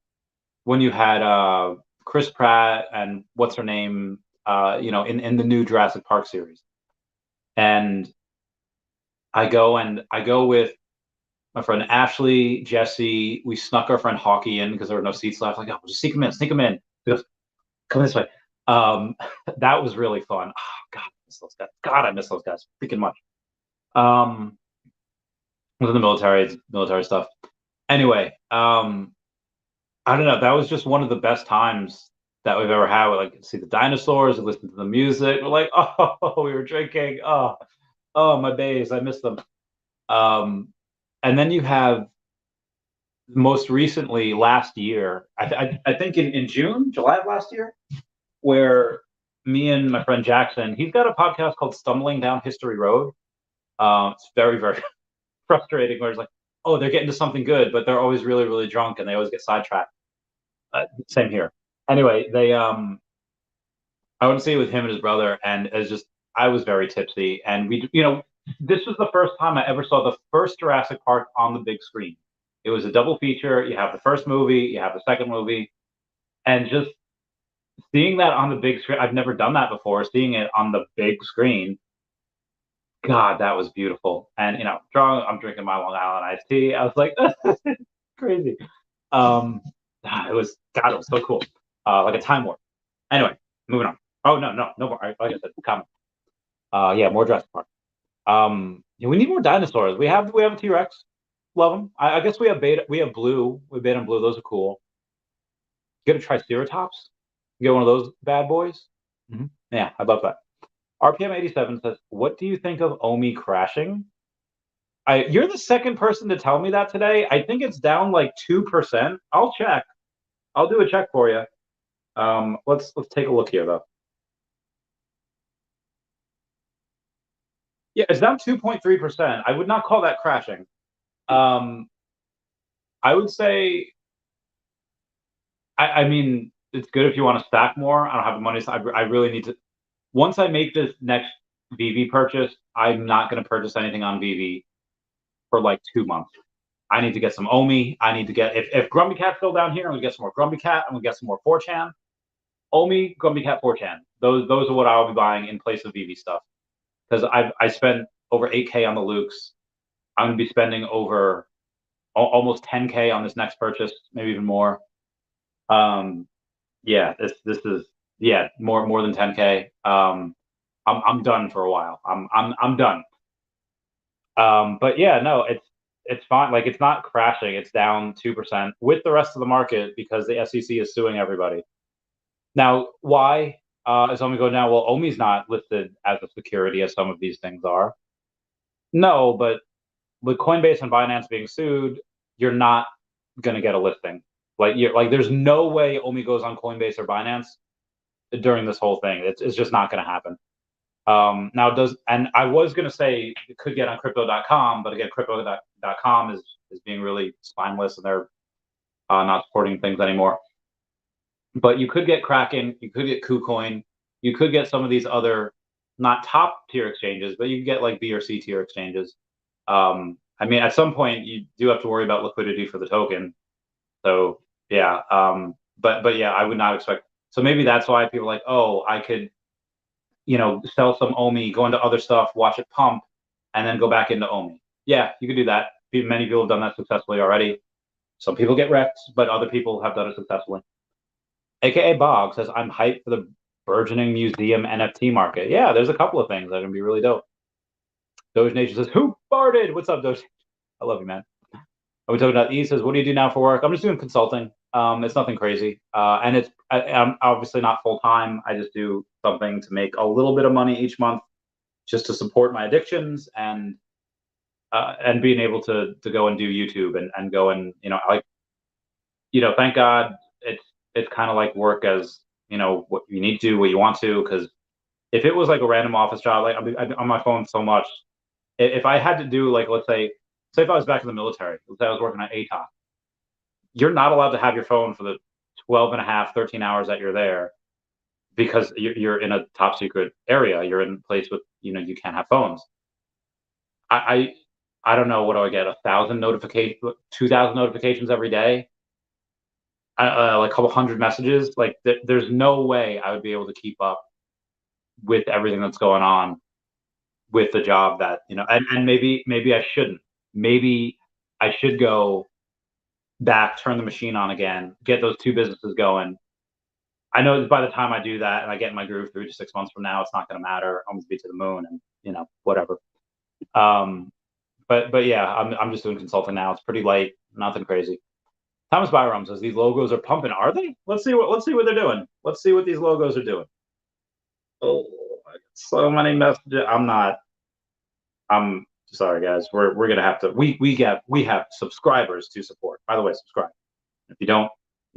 S1: you had Chris Pratt and what's her name, in the new Jurassic Park series, and I go with my friend Ashley, Jesse. We snuck our friend Hawkey in because there were no seats left. Like, oh, just sneak him in. He goes, come this way. That was really fun. Oh, God, I miss those guys. God, I miss those guys freaking much. Was in the military stuff. Anyway, I don't know. That was just one of the best times that we've ever had. We like see the dinosaurs, and listen to the music. We're like, oh, we were drinking. Oh, my bays, I miss them. And then you have most recently last year, I think in June, July of last year, where me and my friend Jackson, he's got a podcast called Stumbling Down History Road. It's very, very frustrating where it's like, oh, they're getting to something good, but they're always really, really drunk and they always get sidetracked. Same here. Anyway, I went to see it with him and his brother, and it's just, I was very tipsy, and this was the first time I ever saw the first Jurassic Park on the big screen. It was a double feature. You have the first movie, you have the second movie, and just seeing that on the big screen, I've never done that before. Seeing it on the big screen, God, that was beautiful. And drunk, I'm drinking my Long Island iced tea. I was like, crazy. It was so cool, like a time warp. Anyway, moving on. Oh no more. Like I said, comment. Yeah, more Jurassic Park. We need more dinosaurs. We have a T-Rex. Love them. I guess we have beta. We have blue. We have beta and blue. Those are cool. Get a Triceratops. Get one of those bad boys. Mm-hmm. Yeah, I love that. RPM 87 says, "What do you think of OMI crashing?" You're the second person to tell me that today. I think it's down like 2%. I'll check. I'll do a check for you. Let's take a look here though. Yeah, it's down 2.3%. I would not call that crashing. I would say, I mean, it's good if you want to stack more. I don't have the money, so I really need to. once I make this next Veve purchase, I'm not going to purchase anything on Veve for like 2 months. I need to get some OMI. I need to get, if GrumpyCat's still down here, I'm going to get some more GrumpyCat. I'm going to get some more 4chan. OMI, GrumpyCat, 4chan. Those are what I'll be buying in place of Veve stuff. Because I spent over 8K on the Lukes. I'm going to be spending over almost 10K on this next purchase, maybe even more. Yeah, this is more than 10K. I'm done for a while. I'm done. But yeah, no, it's fine. Like it's not crashing. It's down 2% with the rest of the market because the SEC is suing everybody. Now, why is OMI going down? Well, OMI's not listed as a security as some of these things are. No, but with Coinbase and Binance being sued, you're not gonna get a listing. There's no way OMI goes on Coinbase or Binance during this whole thing. It's just not gonna happen. Now and I was gonna say it could get on crypto.com, but again, crypto.com is being really spineless and they're not supporting things anymore. But you could get Kraken, you could get KuCoin, you could get some of these other not top tier exchanges, but you can get like B or C tier exchanges. I mean, at some point you do have to worry about liquidity for the token. So yeah, but yeah, I would not expect. So maybe that's why people are like, oh, I could, sell some OMI, go into other stuff, watch it pump, and then go back into OMI. Yeah, you could do that. Many people have done that successfully already. Some people get wrecked, but other people have done it successfully. AKA Bog says, I'm hyped for the burgeoning museum NFT market. Yeah, there's a couple of things that are going to be really dope. Doge Nation says, who farted? What's up, Doge? I love you, man. Are we talking about E? Says, what do you do now for work? I'm just doing consulting. It's nothing crazy. And I'm obviously not full time. I just do something to make a little bit of money each month just to support my addictions and being able to go and do YouTube and go and, thank God it's kind of like work as, what you need to, what you want to, because if it was like a random office job, like I'm on my phone so much, if I had to do like, let's say if I was back in the military, let's say I was working at ATOC, you're not allowed to have your phone for the 12 and a half, 13 hours that you're there because you're in a top secret area. You're in a place with, you can't have phones. I don't know, what do I get? 1,000 notifications, 2,000 notifications every day? Like a couple hundred messages. Like there's no way I would be able to keep up with everything that's going on with the job that, and maybe I shouldn't. Maybe I should go back, turn the machine on again, get those two businesses going. I know by the time I do that and I get in my groove 3 to 6 months from now, it's not going to matter. I'm going to be to the moon and, whatever. But yeah, I'm just doing consulting now. It's pretty light, nothing crazy. Thomas Byram says these logos are pumping. Are they? Let's see what they're doing. Let's see what these logos are doing. Oh, so many messages. I'm sorry, guys. We're gonna have to. We have subscribers to support. By the way, subscribe. If you don't,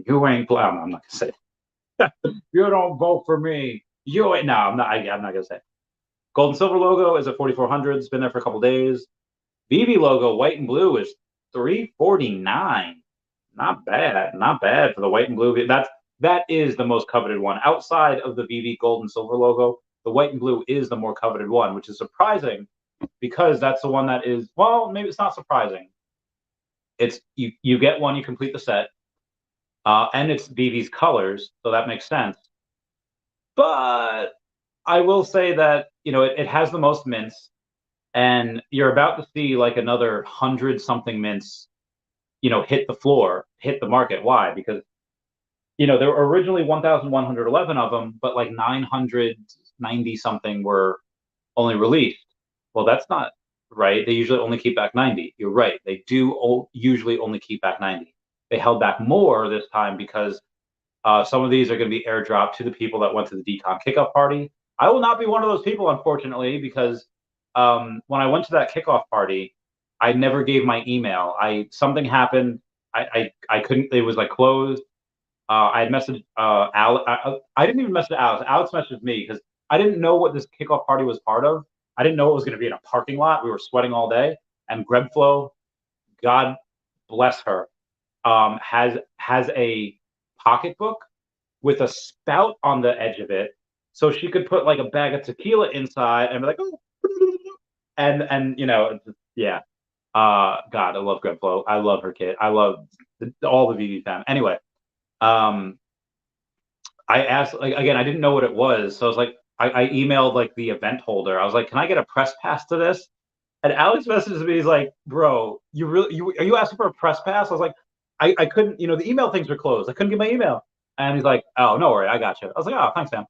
S1: you ain't. I'm not gonna say it. You don't vote for me. You ain't. No, I'm not. I'm not gonna say it. Gold and silver logo is at 4,400. It's been there for a couple days. Veve logo, white and blue, is 349. Not bad. Not bad for the white and blue. That is the most coveted one. Outside of the Veve gold and silver logo, the white and blue is the more coveted one, which is surprising because that's the one that is, well, maybe it's not surprising. It's you get one, you complete the set, and it's Veve's colors, so that makes sense. But I will say that, it has the most mints, and you're about to see like another 100 something mints, hit the floor, hit the market. Why? Because, there were originally 1,111 of them, but like 990 something were only released. Well, that's not right. They usually only keep back 90. You're right. They do usually only keep back 90. They held back more this time because some of these are going to be airdropped to the people that went to the decon kickoff party. I will not be one of those people, unfortunately, because when I went to that kickoff party, I never gave my email. Something happened. I couldn't. It was like closed. I had messaged Alex. I didn't even message Alex. Alex messaged me because I didn't know what this kickoff party was part of. I didn't know it was going to be in a parking lot. We were sweating all day. And Grebflow, God bless her, has a pocketbook with a spout on the edge of it so she could put like a bag of tequila inside and be like, oh, and yeah. God, I love Grenflo. I love her kid. I love all the VV fam. Anyway, um, I asked, like, again, I didn't know what it was, so I was like, I emailed like the event holder. I was like, can I get a press pass to this? And Alex messages me. He's like, bro, you really, are you asking for a press pass? I was like, I couldn't, the email things were closed. I couldn't get my email. And he's like, oh, no worry, I got you. I was like, oh, thanks, man.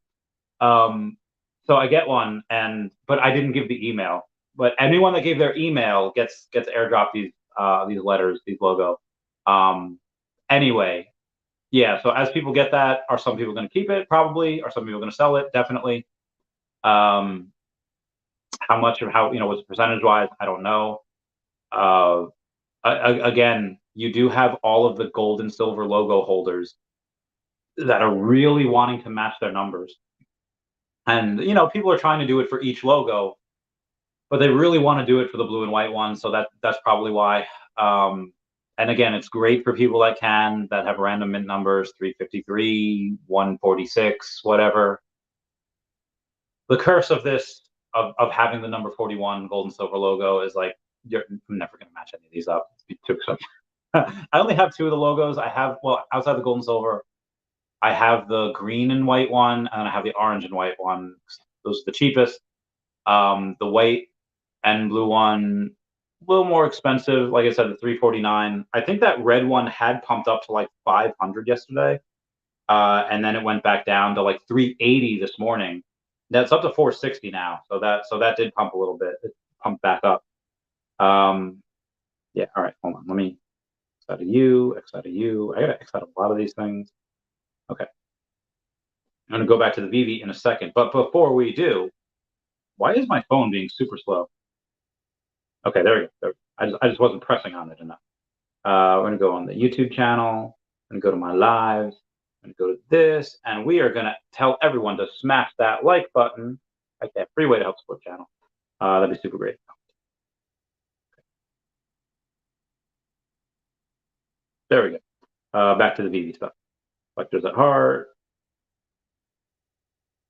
S1: So I get one, but I didn't give the email. But anyone that gave their email gets airdropped these letters, these logo. Anyway, yeah. So as people get that, are some people going to keep it? Probably. Are some people going to sell it? Definitely. How much or what's the percentage wise? I don't know. Again, you do have all of the gold and silver logo holders that are really wanting to match their numbers. And, people are trying to do it for each logo, but they really want to do it for the blue and white one. So that's probably why. And again, it's great for people that have random mint numbers, 353, 146, whatever. The curse of this, of having the number 41 gold and silver logo is like, I'm never going to match any of these up. It's too expensive. I only have two of the logos. I have, outside the gold and silver, I have the green and white one, and I have the orange and white one. Those are the cheapest. The white and blue one, a little more expensive. Like I said, the 349. I think that red one had pumped up to like 500 yesterday, and then it went back down to like 380 this morning. That's up to 460 now. So that did pump a little bit. It pumped back up. Yeah. All right. Hold on. Let me X out of you. X out of you. I gotta X out a lot of these things. Okay. I'm gonna go back to the Veve in a second, but before we do, why is my phone being super slow? Okay, there we go. I just wasn't pressing on it enough. We're gonna go on the YouTube channel. I'm gonna go to my lives. I'm gonna go to this, and we are gonna tell everyone to smash that like button. Like that free way to help support the channel. That'd be super great. There we go. Back to the Veve stuff. Collectors at heart.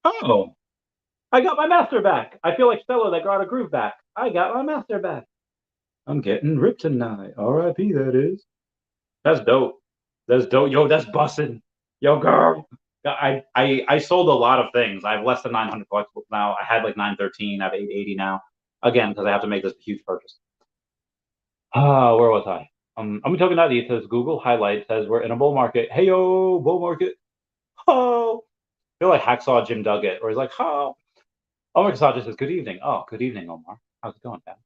S1: Oh, I got my master back. I feel like Stella that got a groove back. I got my master back. I'm getting ripped tonight. R.I.P. That is. That's dope. That's dope. Yo, that's bussin'. Yo, girl. I sold a lot of things. I have less than 900 collectibles now. I had like 913. I have 880 now. Again, because I have to make this huge purchase. Where was I? I'm talking about it. Says Google highlight says we're in a bull market. Hey yo, bull market. Oh, I feel like Hacksaw Jim Duggett, or he's like, oh. Omar Kasaj just says, good evening. Oh, good evening, Omar. How's it going, man?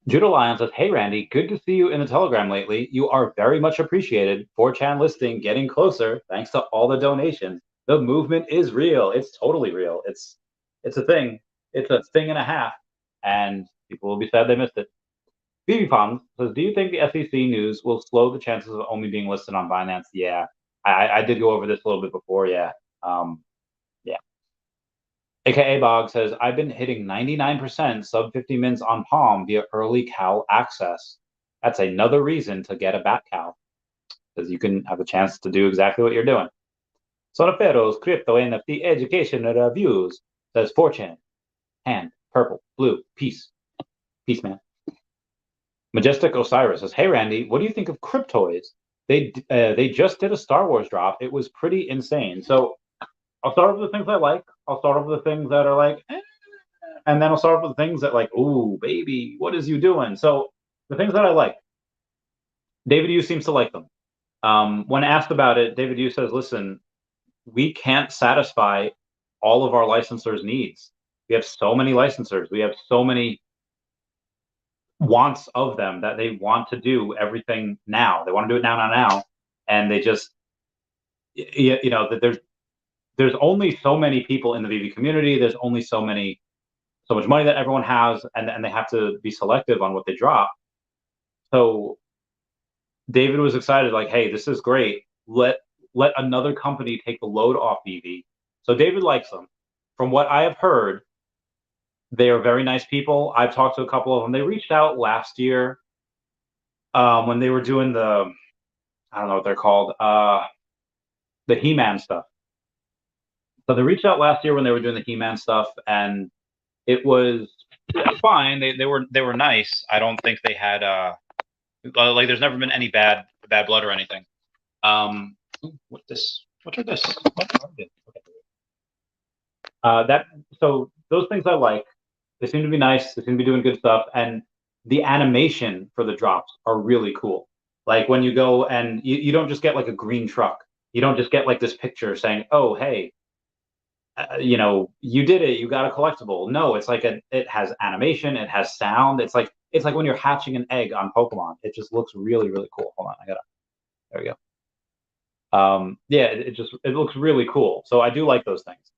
S1: Judah Lyon says, hey, Randy, good to see you in the Telegram lately. You are very much appreciated. 4chan listing getting closer thanks to all the donations. The movement is real. It's totally real. It's a thing. It's a thing and a half. And people will be sad they missed it. BB Pong says, do you think the SEC news will slow the chances of OMI being listed on Binance? Yeah. I did go over this a little bit before. Yeah. Yeah. AKA Bog says, I've been hitting 99% sub 50 mins on Palm via early Cal access. That's another reason to get a bat Cal, because you can have a chance to do exactly what you're doing. Sonofero's Crypto NFT Education Reviews says 4chan, hand, purple, blue, peace. Peace, man. Majestic Osiris says, hey, Randy, what do you think of Cryptoys? They just did a Star Wars drop. It was pretty insane. So I'll start with the things I like. I'll start with the things that are like, and then I'll start with the things that like, ooh, baby, what is you doing? So the things that I like, David Yu seems to like them. When asked about it, David Yu says, listen, we can't satisfy all of our licensors' needs. We have so many licensors. We have so many wants of them that they want to do everything now. They want to do it now. And they just, that there's only so many people in the Veve community. There's only so much money that everyone has, and they have to be selective on what they drop. So David was excited, like, hey, this is great. Let another company take the load off Veve. So David likes them. From what I have heard, they are very nice people. I've talked to a couple of them. They reached out last year when they were doing the, I don't know what they're called, the He-Man stuff. So they reached out last year when they were doing the He-Man stuff, and it was fine. They were nice. I don't think they had like there's never been any bad blood or anything. What this? What are this? What are this? Okay. That so those things I like. They seem to be nice. They seem to be doing good stuff, and the animation for the drops are really cool. Like when you go and you don't just get like a green truck. You don't just get like this picture saying, "Oh, hey, you did it. You got a collectible." No, it's like it has animation. It has sound. It's like when you're hatching an egg on Pokemon. It just looks really, really cool. Hold on, there we go. Yeah, it looks really cool. So I do like those things.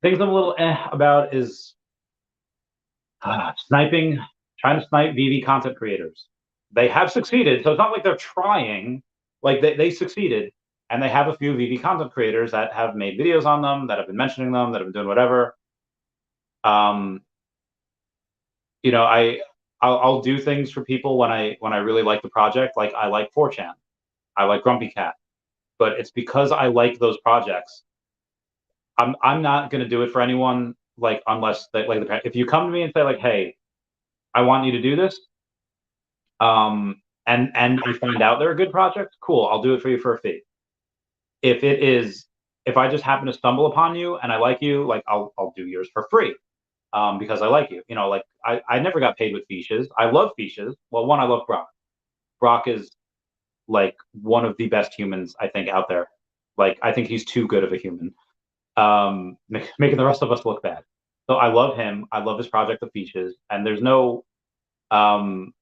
S1: Things I'm a little about is sniping, trying to snipe Veve content creators. They have succeeded, so it's not like they're trying. Like they succeeded, and they have a few Veve content creators that have made videos on them, that have been mentioning them, that have been doing whatever. Um, I'll do things for people when I really like the project. Like I like 4chan, I like GrumpyCat, but it's because I like those projects. I'm not gonna do it for anyone like unless they, like if you come to me and say like, hey, I want you to do this, and I find out they're a good project, cool, I'll do it for you for a fee. If I just happen to stumble upon you and I like you, like I'll do yours for free, because I like you. Like I never got paid with Feeshes. I love Feeshes. Well, one, I love Brock. Brock is like one of the best humans I think out there. Like I think he's too good of a human, making the rest of us look bad. So I love him. I love his project, The Feeshes, and um,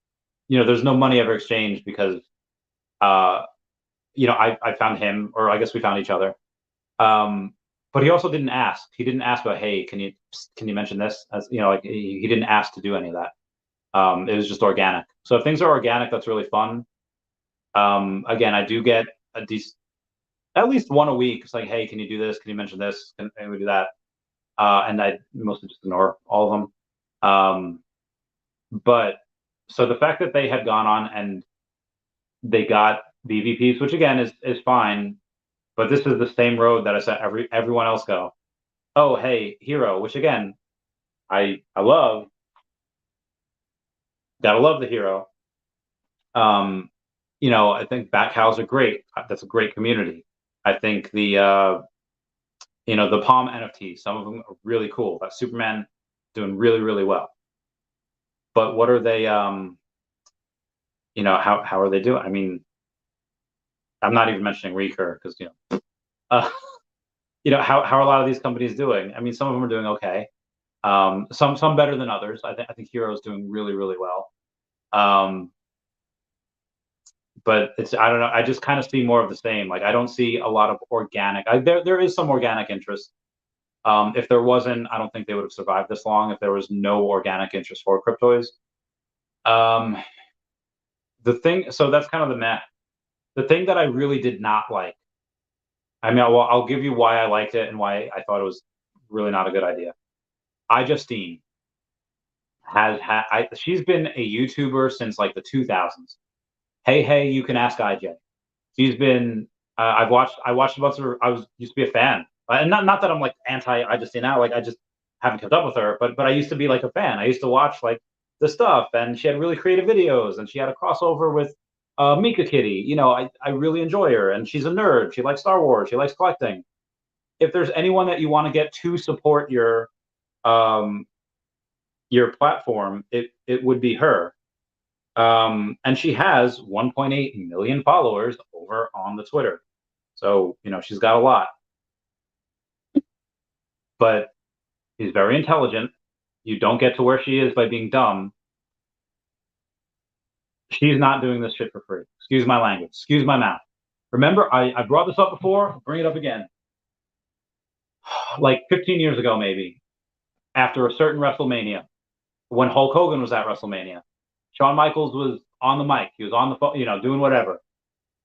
S1: there's no money ever exchanged because, I found him, or I guess we found each other. But he also didn't ask. He didn't ask about, hey, can you mention this? As like he didn't ask to do any of that. It was just organic. So if things are organic, that's really fun. Again, I do get at least one a week. It's like, hey, can you do this? Can you mention this? Can we do that? And I mostly just ignore all of them. But so the fact that they had gone on and they got VVPs, which again is fine, but this is the same road that I said everyone else go. Oh, hey, hero, which again, I love. Gotta love the hero. I think bat cows are great. That's a great community. I think the Palm NFT, some of them are really cool. That Superman doing really, really well. But what are they? How are they doing? I mean, I'm not even mentioning Recur because how are a lot of these companies doing? I mean, some of them are doing okay. Some better than others. I think Hero's doing really, really well. But I don't know. I just kind of see more of the same. Like I don't see a lot of organic. There is some organic interest. If there wasn't, I don't think they would have survived this long. If there was no organic interest for Cryptoys. So that's kind of the meh. The thing that I really did not like. I mean, I'll give you why I liked it and why I thought it was really not a good idea. Justine she's been a YouTuber since like the 2000s. Hey, you can ask IJ. She's been. I watched a bunch of her. Used to be a fan, and not that I'm like anti Justine now. Like I just haven't kept up with her, but I used to be like a fan. I used to watch like the stuff, and she had really creative videos, and she had a crossover with Mika Kitty. I really enjoy her, and she's a nerd. She likes Star Wars. She likes collecting. If there's anyone that you want to get to support um, your platform, it would be her. And she has 1.8 million followers over on the Twitter. So, she's got a lot. But she's very intelligent. You don't get to where she is by being dumb. She's not doing this shit for free. Excuse my language. Excuse my mouth. Remember, I brought this up before. I'll bring it up again. Like 15 years ago, maybe, after a certain WrestleMania, when Hulk Hogan was at WrestleMania, Shawn Michaels was on the mic. He was on the phone, doing whatever,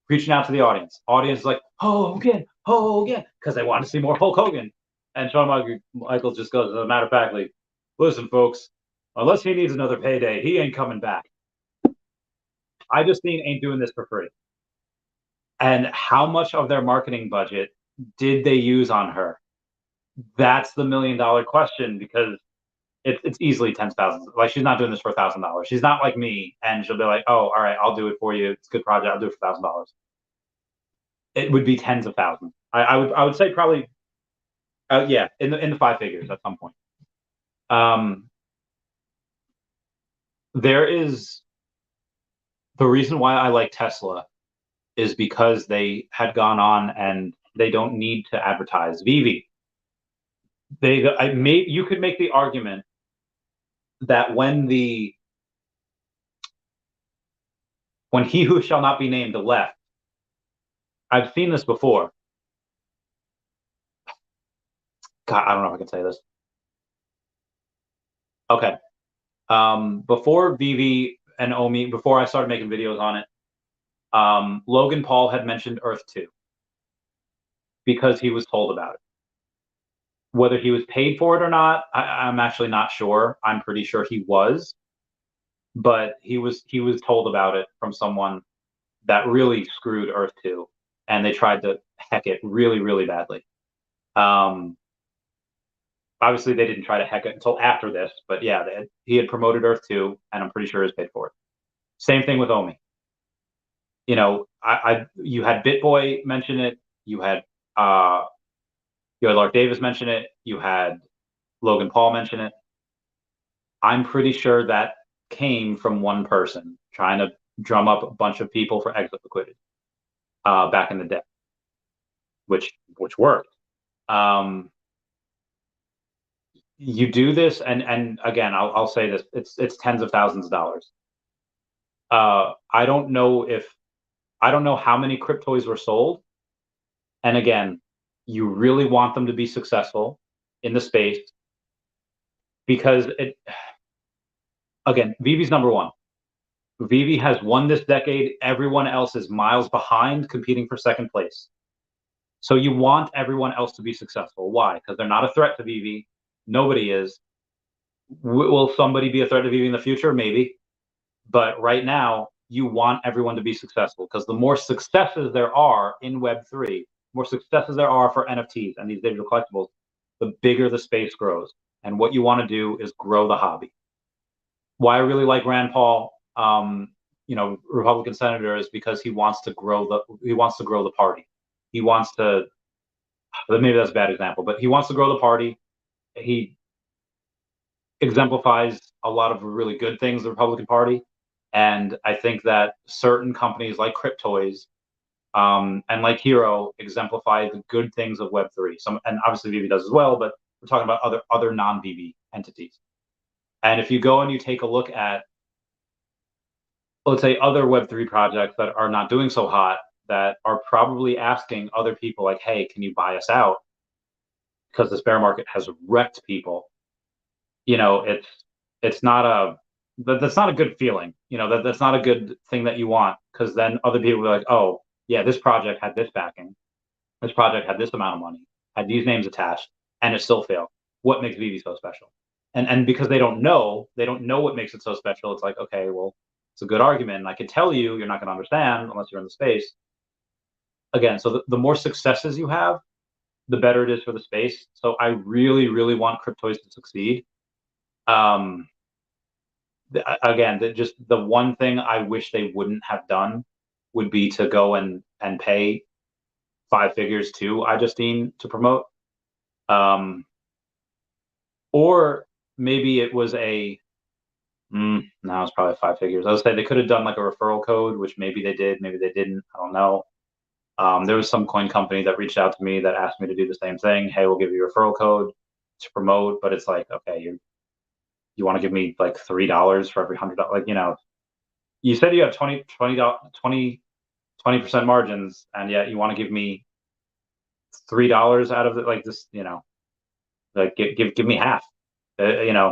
S1: reaching out to the audience. Audience is like, Hogan, because they want to see more Hulk Hogan. And Shawn Michaels just goes, as a matter of fact, like, listen, folks, unless he needs another payday, he ain't coming back. Justine ain't doing this for free. And how much of their marketing budget did they use on her? That's the $1 million question, because it's easily tens of thousands. Like, she's not doing this for $1,000. She's not like me, and she'll be like, "Oh, all right, I'll do it for you. It's a good project. I'll do it for $1,000." It would be tens of thousands. I would say probably, yeah, in the five figures at some point. There is the reason why I like Tesla is because they had gone on and they don't need to advertise. Veve, you could make the argument that when he who shall not be named left, I've seen this before. God, I don't know if I can say this. Okay. Before Veve and OMI, before I started making videos on it, Logan Paul had mentioned Earth 2 because he was told about it. Whether he was paid for it or not, I'm actually not sure. I'm pretty sure he was, but he was told about it from someone that really screwed Earth 2, and they tried to heck it really, really badly. Obviously, they didn't try to heck it until after this, but yeah, he had promoted Earth 2, and I'm pretty sure he was paid for it. Same thing with OMI. You know, you had BitBoy mention it, you had Lark Davis mention it, you had Logan Paul mention it. I'm pretty sure that came from one person trying to drum up a bunch of people for exit liquidity back in the day, which worked. You do this, and again, I'll say this: it's tens of thousands of dollars. I don't know how many Cryptoys were sold, and again, you really want them to be successful in the space, because again, Veve's number one. Veve has won this decade. Everyone else is miles behind, competing for second place. So you want everyone else to be successful. Why? Because they're not a threat to Veve. Nobody is. Will somebody be a threat to Veve in the future? Maybe. But right now, you want everyone to be successful, because the more successes there are in Web3, more successes there are for NFTs and these digital collectibles, the bigger the space grows. And what you want to do is grow the hobby. Why I really like Rand Paul, Republican senator, is because he wants to grow the party. He wants to, maybe that's a bad example, but he wants to grow the party. He exemplifies a lot of really good things, the Republican Party. And I think that certain companies like Cryptoys and like Hero exemplify the good things of Web3. And obviously Veve does as well, but we're talking about other non-Veve entities. And if you go and you take a look at, let's say, other Web3 projects that are not doing so hot, that are probably asking other people like, hey, can you buy us out? Because this bear market has wrecked people. It's not that's not a good feeling. That's not a good thing that you want, because then other people are like, oh yeah, this project had this backing, this project had this amount of money, had these names attached, and it still failed. What makes Veve so special? And because they don't know what makes it so special, it's like, okay, well, it's a good argument, and I can tell you're not going to understand unless you're in the space. Again, so the more successes you have, the better it is for the space. So I really, really want Cryptoys to succeed. Again, just the one thing I wish they wouldn't have done would be to go and pay five figures to iJustine to promote. Or maybe it was no, it's probably five figures. I would say they could have done like a referral code, which maybe they did, maybe they didn't. I don't know. There was some coin company that reached out to me that asked me to do the same thing. Hey, we'll give you a referral code to promote, but it's like, okay, you want to give me like $3 for every $100, like, you said you have 20% margins, and yet you want to give me $3 out of it, like this, like give me half, and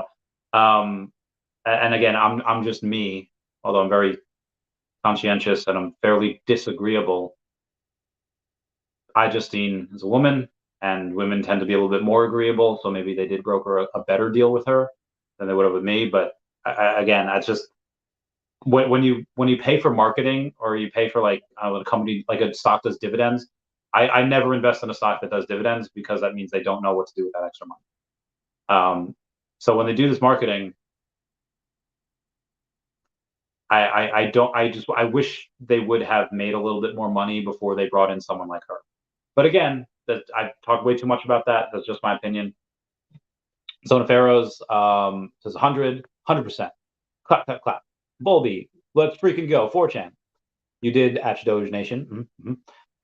S1: again, I'm just me, although I'm very conscientious and I'm fairly disagreeable. iJustine is a woman, and women tend to be a little bit more agreeable, so maybe they did broker a better deal with her than they would have with me. But again, that's just when you pay for marketing, or you pay for like a company, like a stock does dividends, I never invest in a stock that does dividends because that means they don't know what to do with that extra money. So when they do this marketing, I wish they would have made a little bit more money before they brought in someone like her. But again, that I've talked way too much about that. That's just my opinion. Zona Pharaohs says 100%. Clap, clap, clap. Bulby, let's freaking go. 4chan. You did at Doge Nation. Mm-hmm.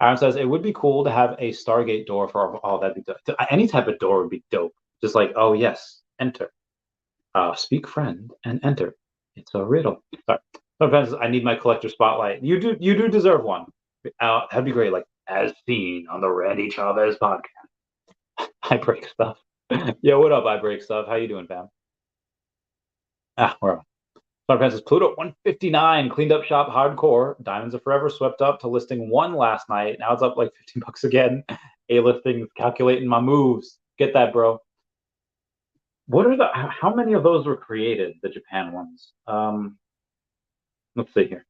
S1: Aaron says it would be cool to have a Stargate door for all that'd be dope. Any type of door would be dope. Just like, oh yes, enter. Speak friend and enter. It's a riddle. Sorry. Sometimes I need my collector spotlight. You do deserve one. That'd be great. Like as seen on the Randy Chavez podcast. I break stuff. Yo, what up? I break stuff. How you doing, fam? We're on. Sometimes it's Pluto 159 cleaned up shop hardcore. Diamonds are forever swept up to listing 1 last night. Now it's up like $15 again. A listings calculating my moves. Get that, bro. What are how many of those were created? The Japan ones. Let's see here.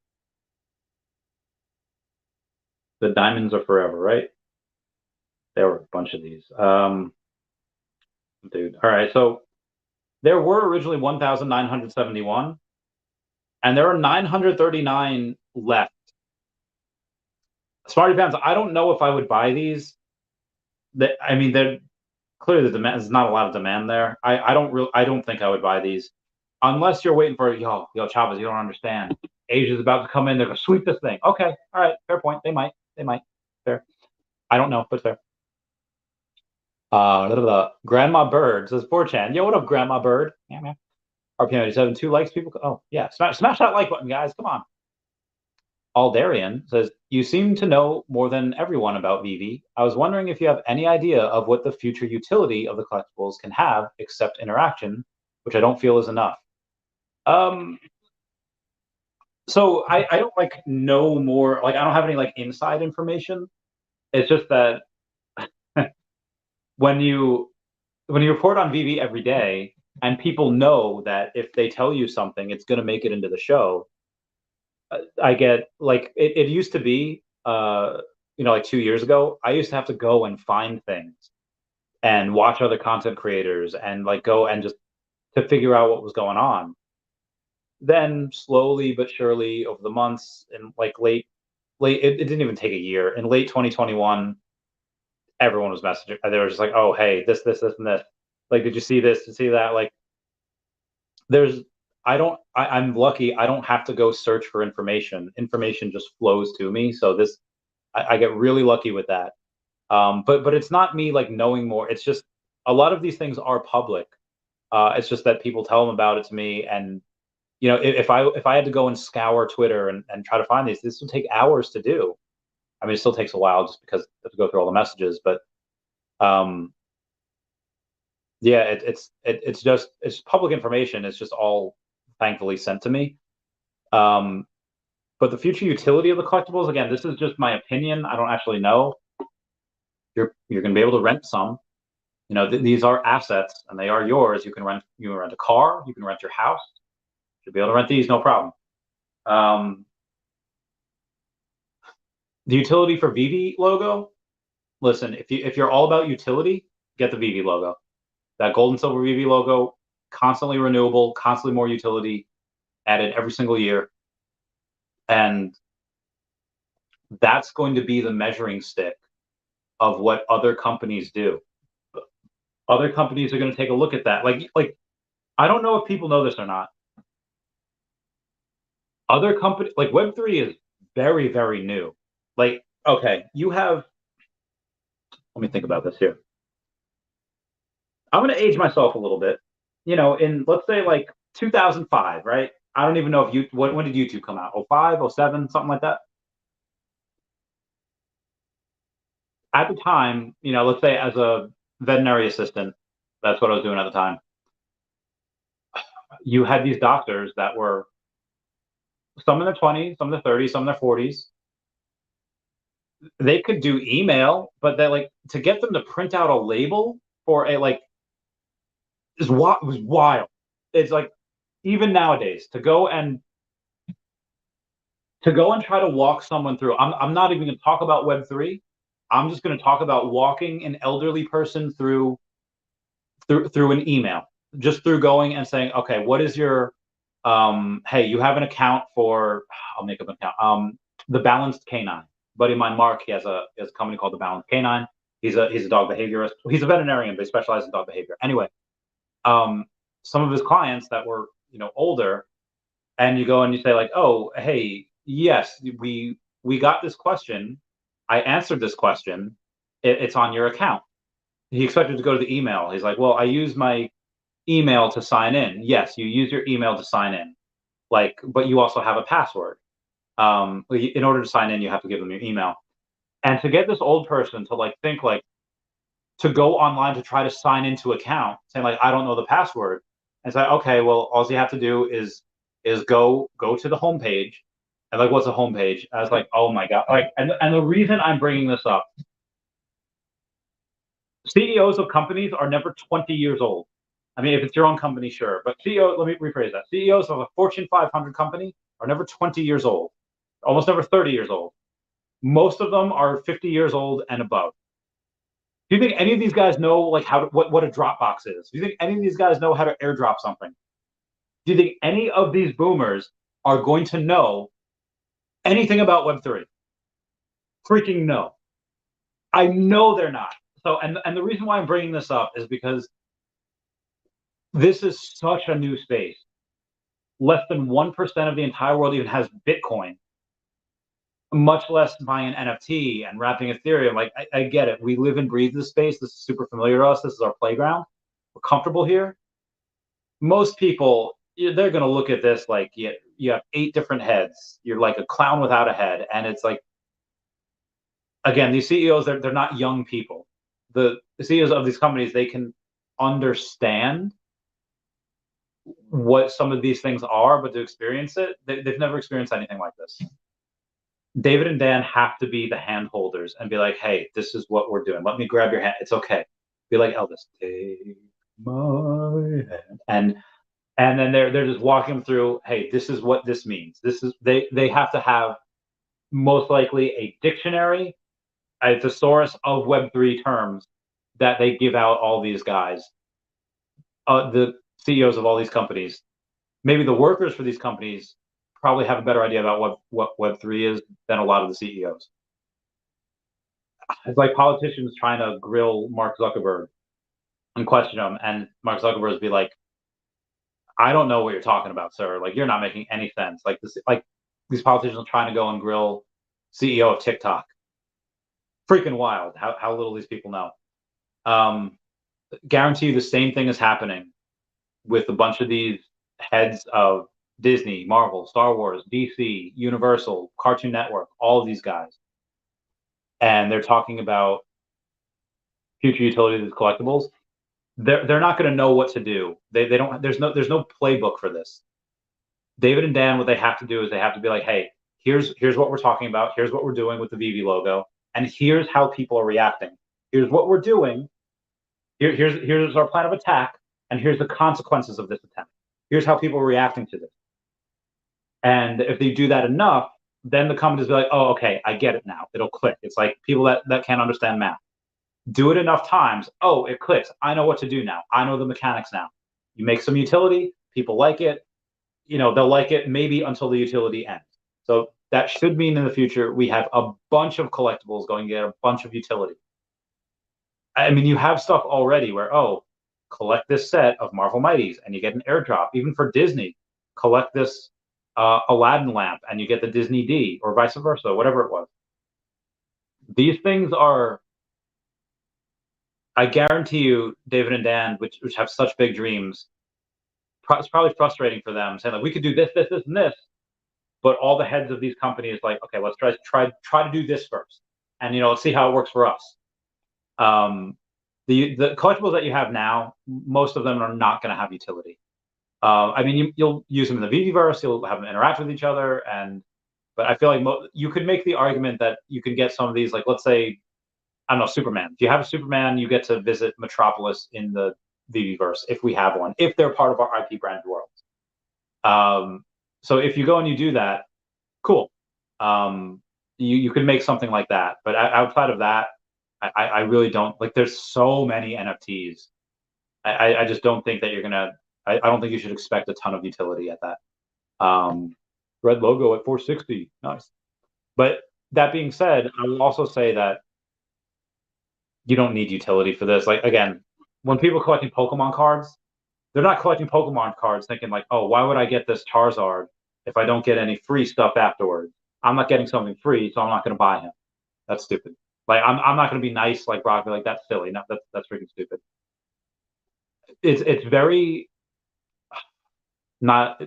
S1: The diamonds are forever, right? There were a bunch of these. Dude. All right. So there were originally 1,971, and there are 939 left. Smarty Pants, I don't know if I would buy these. I mean, they're clearly the demand. There's not a lot of demand there. I don't think I would buy these unless you're waiting for yo Chavez. You don't understand. Asia's about to come in. They're gonna sweep this thing. Okay, all right, fair point. They might. Fair. I don't know, but fair. Grandma Bird says 4chan. Yo, what up, Grandma Bird? Yeah, man. RPM 87, 2 likes. People. Oh yeah, smash that like button, guys. Come on. Aldarian says, you seem to know more than everyone about Veve. I was wondering if you have any idea of what the future utility of the collectibles can have except interaction, which I don't feel is enough. So I don't like know more, like I don't have any like inside information. It's just that when you report on Veve every day and people know that if they tell you something, it's going to make it into the show. I get like it used to be, like 2 years ago, I used to have to go and find things and watch other content creators and like go and just to figure out what was going on. Then slowly but surely over the months and like it didn't even take a year. In late 2021, everyone was messaging. They were just like, oh, hey, this, and this. Like, did you see this? Did you see that? Like, I'm lucky. I don't have to go search for information. Information just flows to me. So I get really lucky with that. But it's not me like knowing more. It's just a lot of these things are public. It's just that people tell them about it to me. And, if I had to go and scour Twitter and try to find these, this would take hours to do. I mean, it still takes a while just because I have to go through all the messages, but, yeah, it's public information. It's just all thankfully sent to me. But the future utility of the collectibles, again, this is just my opinion. I don't actually know. You're going to be able to rent some. These are assets and they are yours. You can rent a car. You can rent your house. You'll be able to rent these, no problem. The utility for Veve logo. Listen, if you're all about utility, get the Veve logo. That gold and silver Veve logo, constantly renewable, constantly more utility, added every single year. And that's going to be the measuring stick of what other companies do. Other companies are going to take a look at that. Like I don't know if people know this or not. Other companies, like Web3 is very, very new. Like, okay, let me think about this here. I'm going to age myself a little bit. In let's say like 2005, right? I don't even know if when did YouTube come out? 05, 07, something like that. At the time, let's say as a veterinary assistant, that's what I was doing at the time. You had these doctors that were some in their 20s, some in their 30s, some in their 40s. They could do email, but they like to get them to print out a label for a like is what was wild. It's like even nowadays to go and try to walk someone through. I'm not even going to talk about Web3. I'm just going to talk about walking an elderly person through an email, just through going and saying, okay, what is your, hey, you have an account for, I'll make up an account, the Balanced Canine. Buddy of mine, Mark, he has a company called the Balanced Canine. He's a dog behaviorist. He's a veterinarian, but he specializes in dog behavior. Anyway, some of his clients that were, older, and you go and you say like, oh, hey, yes, we got this question. I answered this question. It's on your account. He expected to go to the email. He's like, well, I use my email to sign in. Yes, you use your email to sign in, like, but you also have a password. In order to sign in, you have to give them your email. And to get this old person to like think like to go online to try to sign into account, saying like, I don't know the password, and say, okay, well, all you have to do is go to the homepage, and like, what's the homepage? I was like, oh my god, like, and the reason I'm bringing this up, CEOs of companies are never 20 years old. I mean, if it's your own company, sure, but let me rephrase that. CEOs of a Fortune 500 company are never 20 years old, almost never 30 years old. Most of them are 50 years old and above. Do you think any of these guys know like what a Dropbox is? Do you think any of these guys know how to airdrop something? Do you think any of these boomers are going to know anything about Web3? Freaking no. I know they're not. So, and the reason why I'm bringing this up is because this is such a new space. Less than 1% of the entire world even has Bitcoin, much less buying an NFT and wrapping Ethereum. Like, I get it. We live and breathe this space. This is super familiar to us. This is our playground. We're comfortable here. Most people, they're going to look at this like you have 8 different heads. You're like a clown without a head. And it's like, again, these CEOs, they're not young people. The CEOs of these companies, they can understand what some of these things are, but to experience it, they've never experienced anything like this. David and Dan have to be the hand holders and be like, hey, this is what we're doing. Let me grab your hand. It's okay. Be like Elvis, take my hand. And then they're just walking them through, hey, this is what this means. This is they have to have most likely a dictionary, a thesaurus of Web3 terms that they give out all these guys, the CEOs of all these companies. Maybe the workers for these companies probably have a better idea about what Web3 is than a lot of the CEOs. It's like politicians trying to grill Mark Zuckerberg and question him, and Mark Zuckerberg be like, I don't know what you're talking about, sir. Like, you're not making any sense. Like this, like these politicians are trying to go and grill CEO of TikTok. Freaking wild how little these people know. Guarantee you the same thing is happening with a bunch of these heads of Disney, Marvel, Star Wars, DC, Universal, Cartoon Network, all of these guys. And they're talking about future utility of these collectibles. They're not going to know what to do. They don't. There's no playbook for this. David and Dan, what they have to do is they have to be like, hey, here's what we're talking about. Here's what we're doing with the Veve logo, and here's how people are reacting. Here's what we're doing. Here's our plan of attack, and here's the consequences of this attack. Here's how people are reacting to this. And if they do that enough, then the companies will be like, oh, okay, I get it now. It'll click. It's like people that can't understand math. Do it enough times. Oh, it clicks. I know what to do now. I know the mechanics now. You make some utility, people like it. They'll like it maybe until the utility ends. So that should mean in the future we have a bunch of collectibles going to get a bunch of utility. I mean, you have stuff already where, oh, collect this set of Marvel Mighties and you get an airdrop. Even for Disney, collect this Aladdin lamp and you get the Disney D, or vice versa, whatever it was. These things are, I guarantee you, David and Dan, which have such big dreams, it's probably frustrating for them, saying like, we could do this, this, this, and this, but all the heads of these companies like, okay, let's try to do this first, and let's see how it works for us. The collectibles that you have now, most of them are not going to have utility. I mean, you'll use them in the Veveverse, you'll have them interact with each other, but I feel like you could make the argument that you can get some of these, like, let's say, I don't know, Superman. If you have a Superman, you get to visit Metropolis in the Veveverse, if we have one, if they're part of our IP brand world. So if you go and you do that, cool. You could make something like that. But outside of that, I really don't like. There's so many NFTs. I just don't think that you're gonna. I don't think you should expect a ton of utility at that. Red logo at 460, nice. But that being said, I will also say that you don't need utility for this. Like again, when people collecting Pokemon cards, they're not collecting Pokemon cards thinking like, oh, why would I get this Charizard if I don't get any free stuff afterwards? I'm not getting something free, so I'm not going to buy him. That's stupid. Like I'm not going to be nice like Brock. Like that's silly. No, that's freaking stupid. It's very not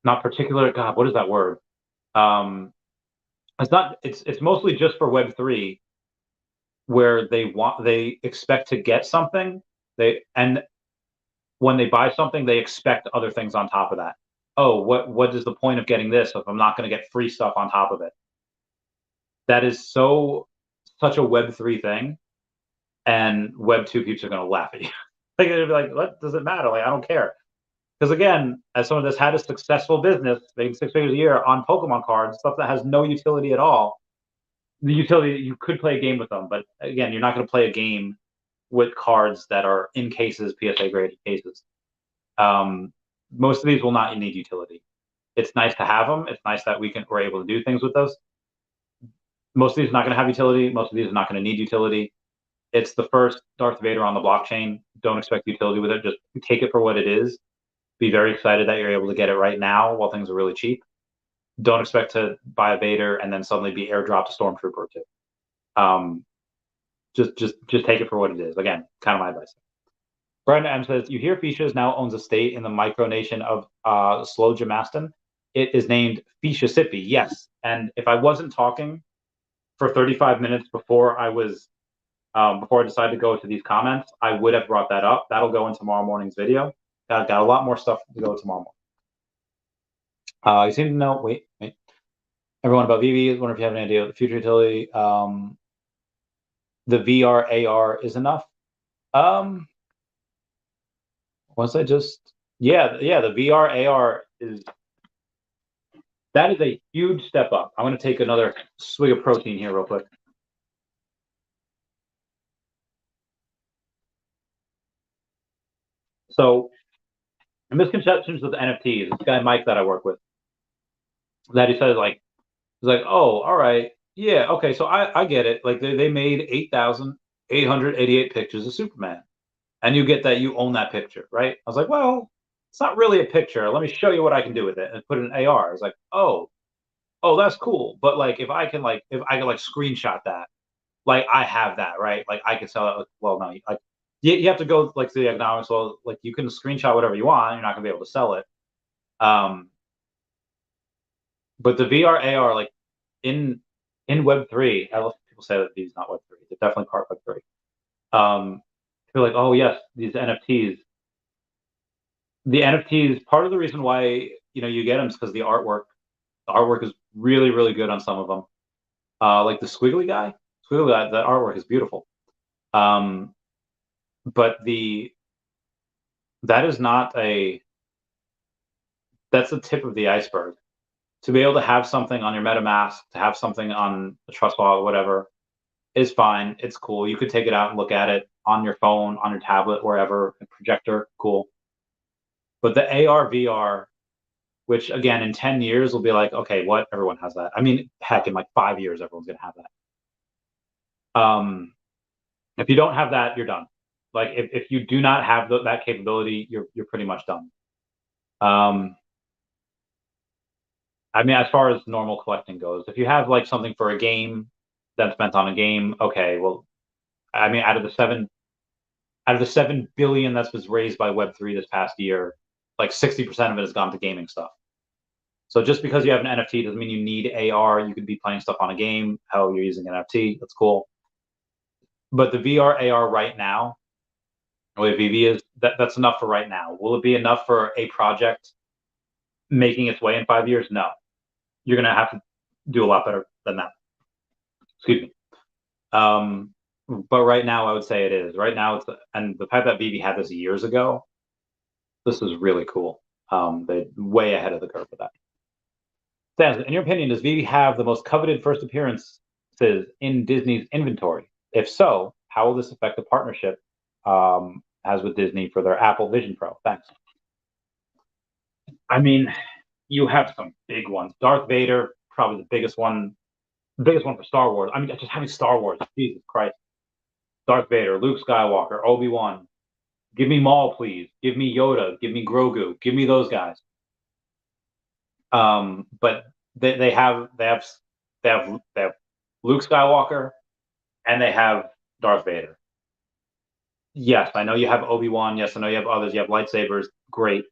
S1: not particular. God, what is that word? Um, it's not. It's mostly just for Web3 where they expect to get something. And when they buy something, they expect other things on top of that. Oh, what is the point of getting this if I'm not going to get free stuff on top of it? That is such a Web3 thing, and Web2 people are going to laugh at you. Like they'll be like, "What does it matter? Like I don't care." Because again, as someone that's had a successful business, making 6 figures a year on Pokemon cards, stuff that has no utility at all. The utility you could play a game with them, but again, you're not going to play a game with cards that are in cases, PSA graded cases. Most of these will not need utility. It's nice to have them. It's nice that we're able to do things with those. Most of these are not going to have utility. Most of these are not going to need utility. It's the first Darth Vader on the blockchain. Don't expect utility with it. Just take it for what it is. Be very excited that you're able to get it right now while things are really cheap. Don't expect to buy a Vader and then suddenly be airdropped a Stormtrooper or two. Just take it for what it is. Again, kind of my advice. Brandon M says, you hear Feesh now owns a state in the micronation of Slojamaston. It is named Feeshissippi. Yes. And if I wasn't talking for 35 minutes before I decided to go to these comments, I would have brought that up. That'll go in tomorrow morning's video. Got a lot more stuff to go tomorrow morning. You seem to know, wait. Everyone about Veve, wonder if you have any idea of the future utility. The VR AR is enough. Once I just, yeah, the VR AR that is a huge step up. I'm going to take another swig of protein here real quick. So, misconceptions with NFTs. This guy Mike that I work with, that he says like, he's like, oh, all right, yeah, okay, so I get it. Like they made 8,888 pictures of Superman, and you get that you own that picture, right? I was like, well, it's not really a picture. Let me show you what I can do with it, and put it in AR. I was like, oh, that's cool. But like, if I can screenshot that, like I have that, right? Like I could sell it. Like, well, no, like you have to go like to the economics. Well, like you can screenshot whatever you want. You're not gonna be able to sell it. But the VR AR, like in Web3, I love people say that these not Web3. They're definitely part Web3. Feel like, oh yes, these NFTs. The NFTs, part of the reason why you get them is because the artwork is really, really good on some of them. Like the squiggly guy, that artwork is beautiful. But that is not that's the tip of the iceberg. To be able to have something on your MetaMask, to have something on a Trust Wallet, whatever, is fine. It's cool. You could take it out and look at it on your phone, on your tablet, wherever, a projector, cool. But the AR, VR, which again, in 10 years will be like, okay, what? Everyone has that. I mean, heck, in like 5 years, everyone's going to have that. If you don't have that, you're done. Like if you do not have that capability, you're pretty much done. I mean, as far as normal collecting goes, if you have like something for a game that's spent on a game, okay, well, I mean, out of the 7 billion that's was raised by Web3 this past year, like 60% of it has gone to gaming stuff. So just because you have an NFT doesn't mean you need AR. You could be playing stuff on a game. Hell, you're using an NFT. That's cool. But the VR AR right now, the way Veve is, that's enough for right now. Will it be enough for a project making its way in 5 years? No. You're going to have to do a lot better than that. Excuse me. But right now, I would say it is. Right now, and the fact that Veve had this years ago, this is really cool. They're way ahead of the curve with that. Stan, in your opinion, does Veve have the most coveted first appearance in Disney's inventory? If so, how will this affect the partnership as with Disney for their Apple Vision Pro? Thanks. I mean, you have some big ones. Darth Vader, probably the biggest one for Star Wars. I mean, just having Star Wars, Jesus Christ. Darth Vader, Luke Skywalker, Obi-Wan. Give me Maul, please. Give me Yoda. Give me Grogu. Give me those guys. But they have Luke Skywalker, and they have Darth Vader. Yes, I know you have Obi-Wan. Yes, I know you have others. You have lightsabers. Great.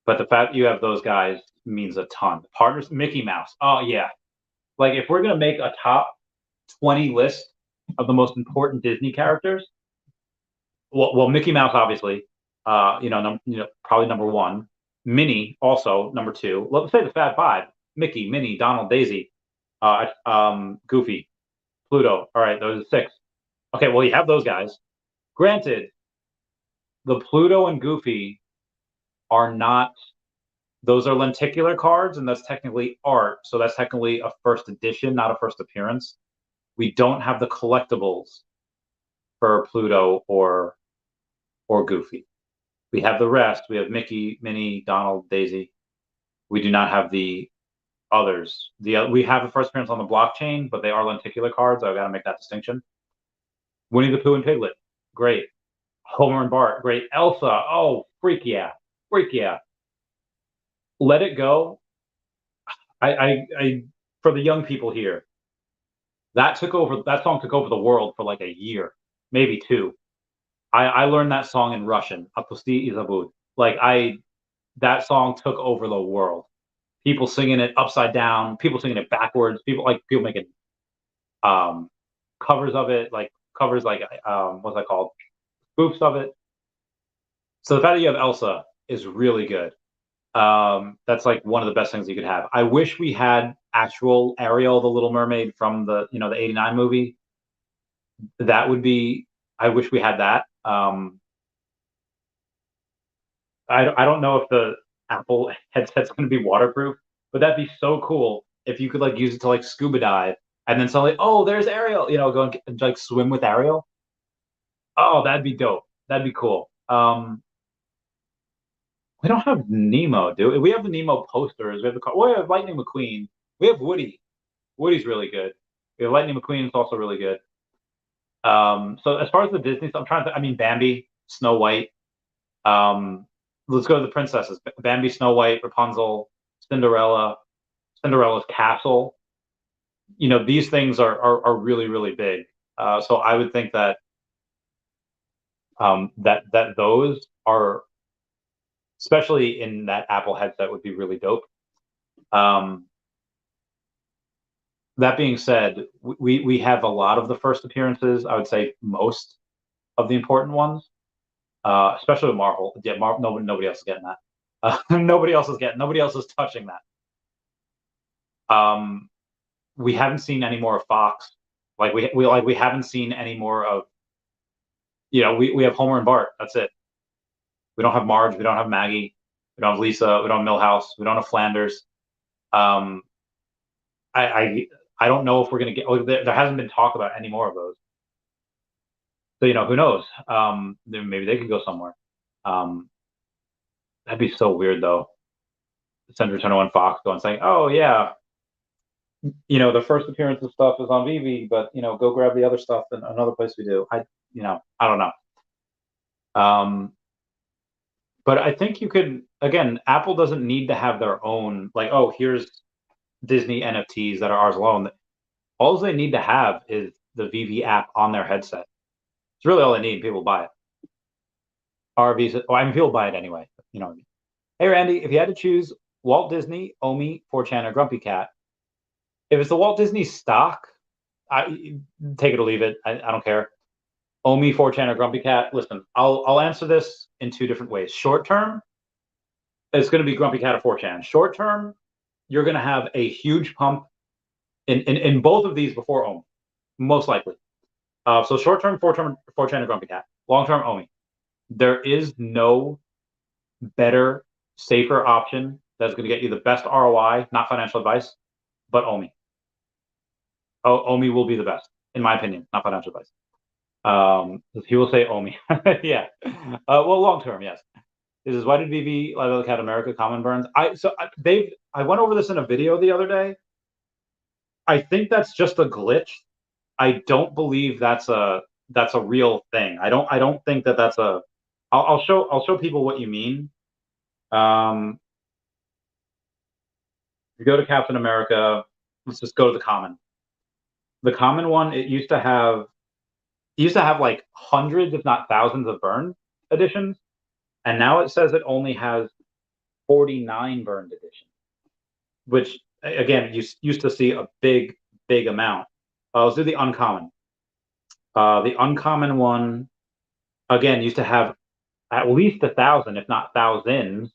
S1: But the fact you have those guys means a ton. Partners, Mickey Mouse. Oh, yeah. Like, if we're going to make a top 20 list of the most important Disney characters, well, Mickey Mouse, obviously, probably number one. Minnie, also number two. Let's say the Fab Five: Mickey, Minnie, Donald, Daisy, Goofy, Pluto. All right, those are six. Okay, well, you have those guys. Granted, the Pluto and Goofy are not. Those are lenticular cards, and that's technically art. So that's technically a first edition, not a first appearance. We don't have the collectibles for Pluto or Goofy. We have the rest. We have Mickey, Minnie, Donald, Daisy. We do not have the others. We have a first appearance on the blockchain, but they are lenticular cards. I've got to make that distinction. Winnie the Pooh and Piglet, great. Homer and Bart, great. Elsa, oh, freak yeah, freak yeah. Let It Go. I for the young people here, that song took over the world for like a year, maybe two. I learned that song in Russian. Отпусти и забудь. Like that song took over the world. People singing it upside down, people singing it backwards, people making covers of it, what's that called? Spoofs of it. So the fact that you have Elsa is really good. That's like one of the best things you could have. I wish we had actual Ariel, the Little Mermaid from the the '89 movie. That would be. I wish we had that. I don't know if the Apple headset's going to be waterproof, but that'd be so cool if you could like use it to like scuba dive and then suddenly, oh, there's Ariel, go and like swim with Ariel. Oh, that'd be dope. That'd be cool. We don't have Nemo, do we? We have the Nemo posters. We have Lightning McQueen. We have Woody. Woody's really good. We have Lightning McQueen. It's also really good. So as far as the Disney stuff, I mean, Bambi, Snow White. Let's go to the princesses: Bambi, Snow White, Rapunzel, Cinderella, Cinderella's castle. These things are really, really big. So I would think that that those are, especially in that Apple headset, would be really dope. That being said, we have a lot of the first appearances. I would say most of the important ones, especially with Marvel. Yeah, nobody else is getting that. Nobody else is touching that. We haven't seen any more of Fox. We haven't seen any more of. We have Homer and Bart. That's it. We don't have Marge. We don't have Maggie. We don't have Lisa. We don't have Millhouse. We don't have Flanders. I don't know if we're going to get. There hasn't been talk about any more of those. So who knows? Maybe they could go somewhere. That'd be so weird though. Senator 21 Fox going saying, "Oh yeah, the first appearance of stuff is on Veve, but go grab the other stuff in another place we do." I don't know. But I think you could, again, Apple doesn't need to have their own, like, oh, here's Disney NFTs that are ours alone. All they need to have is the Veve app on their headset. It's really all they need. People buy it. RVs, people buy it anyway. You know what I mean? Hey, Randy, if you had to choose Walt Disney, OMI, 4chan, or GrumpyCat, if it's the Walt Disney stock, take it or leave it. I don't care. OMI, 4chan, or GrumpyCat. Listen, I'll answer this in two different ways. Short term, it's going to be GrumpyCat or 4chan. Short term, you're going to have a huge pump in both of these before OMI, most likely. So short term, 4chan or GrumpyCat. Long term, OMI. There is no better, safer option that's going to get you the best ROI, not financial advice, but OMI. OMI will be the best, in my opinion, not financial advice. He will say OMI. Yeah. Well, long term, yes. This is why did Veve Cat America common burns? I went over this in a video the other day. I think that's just a glitch. I don't believe that's a real thing. I don't think that that's a. I'll show people what you mean. You go to Captain America. Let's just go to the common. The common one, it used to have like hundreds, if not thousands, of burn editions, and now it says it only has 49 burned editions, which again you used to see a big amount. Let's do the uncommon. The uncommon one again used to have at least 1,000, if not thousands,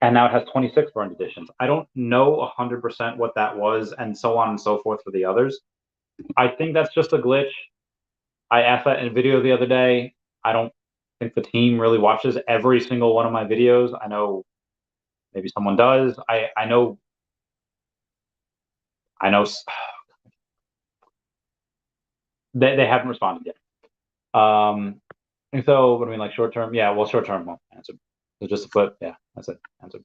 S1: and now it has 26 burned editions. I don't know 100% what that was, and so on and so forth for the others. I think that's just a glitch. I asked that in a video the other day. I don't think the team really watches every single one of my videos. I know maybe someone does. I know they haven't responded yet. And so what do we mean, like short term? Yeah, well, short term won't answer. So just a foot. Yeah, that's it. Answered.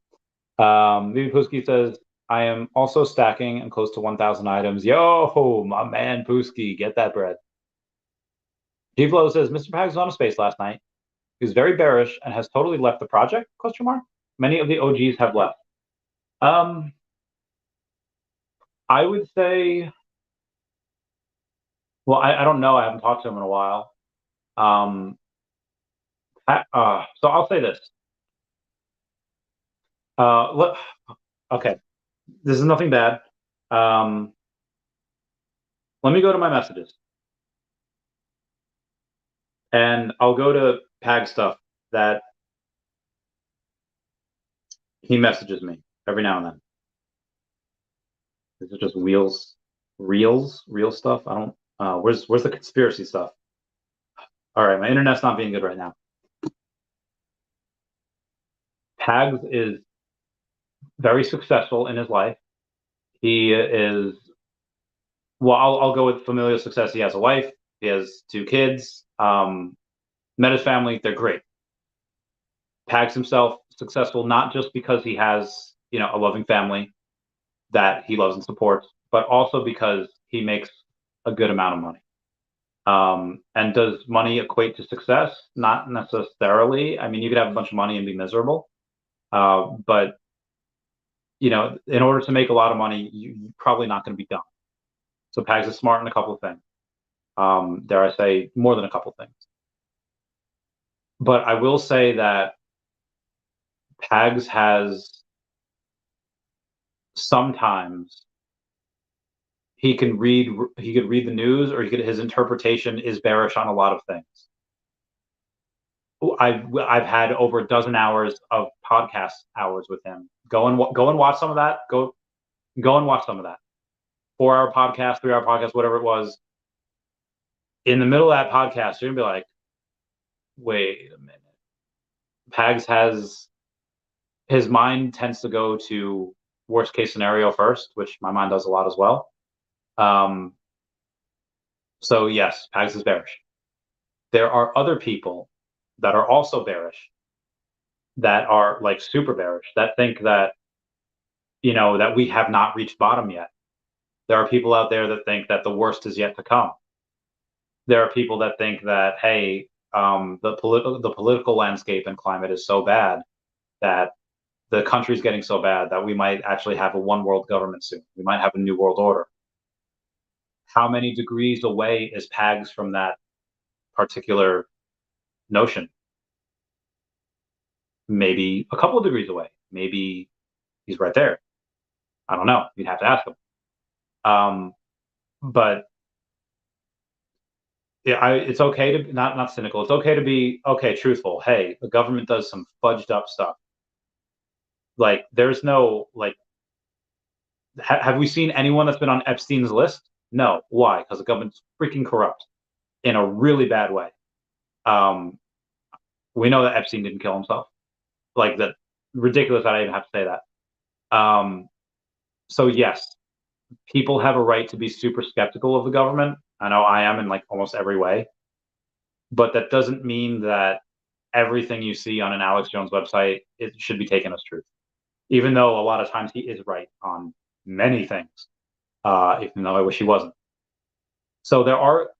S1: Vivi Puski says, I am also stacking and close to 1,000 items. Yo, my man Puski, get that bread. G-Flow says, Mr. Pags was on a space last night. He was very bearish and has totally left the project, question mark? Many of the OGs have left. I would say, well, I don't know. I haven't talked to him in a while. So I'll say this. Okay, this is nothing bad. Let me go to my messages. And I'll go to Pag stuff that he messages me every now and then. This is just real stuff. I don't. Where's the conspiracy stuff? All right, my internet's not being good right now. Pags is very successful in his life. He is. Well, I'll go with familial success. He has a wife. He has 2 kids. Met his family. They're great. Pags himself successful not just because he has a loving family that he loves and supports, but also because he makes a good amount of money. And does money equate to success? Not necessarily. I mean, you could have a bunch of money and be miserable. But in order to make a lot of money, you're probably not going to be dumb. So Pags is smart in a couple of things. Dare I say, more than a couple of things. But I will say that Pags has sometimes he could read the news, or his interpretation is bearish on a lot of things. I've had over a dozen hours of podcast hours with him. Go and watch some of that. Go and watch some of that. 4-hour podcast, 3-hour podcast, whatever it was. In the middle of that podcast, you're gonna be like, wait a minute. Pags has his mind tends to go to worst case scenario first, which my mind does a lot as well. So yes, Pags is bearish. There are other people that are also bearish, that are like super bearish, that think that that we have not reached bottom yet. There are people out there that think that the worst is yet to come. There are people that think that, hey, the political landscape and climate is so bad that the country's getting so bad that we might actually have a one world government soon. We might have a new world order. How many degrees away is Pags from that particular notion? Maybe a couple of degrees away. Maybe he's right there. I don't know. You'd have to ask him. But yeah, it's okay to not cynical. It's okay to be truthful. Hey, the government does some fudged up stuff. Like, there's no have we seen anyone that's been on Epstein's list? No. Why? Because the government's freaking corrupt in a really bad way. We know that Epstein didn't kill himself. Like, that ridiculous that I even have to say that. So yes, people have a right to be super skeptical of the government. I know I am in like almost every way, but that doesn't mean that everything you see on an Alex Jones website it should be taken as truth, even though a lot of times he is right on many things, even though I wish he wasn't. So there are,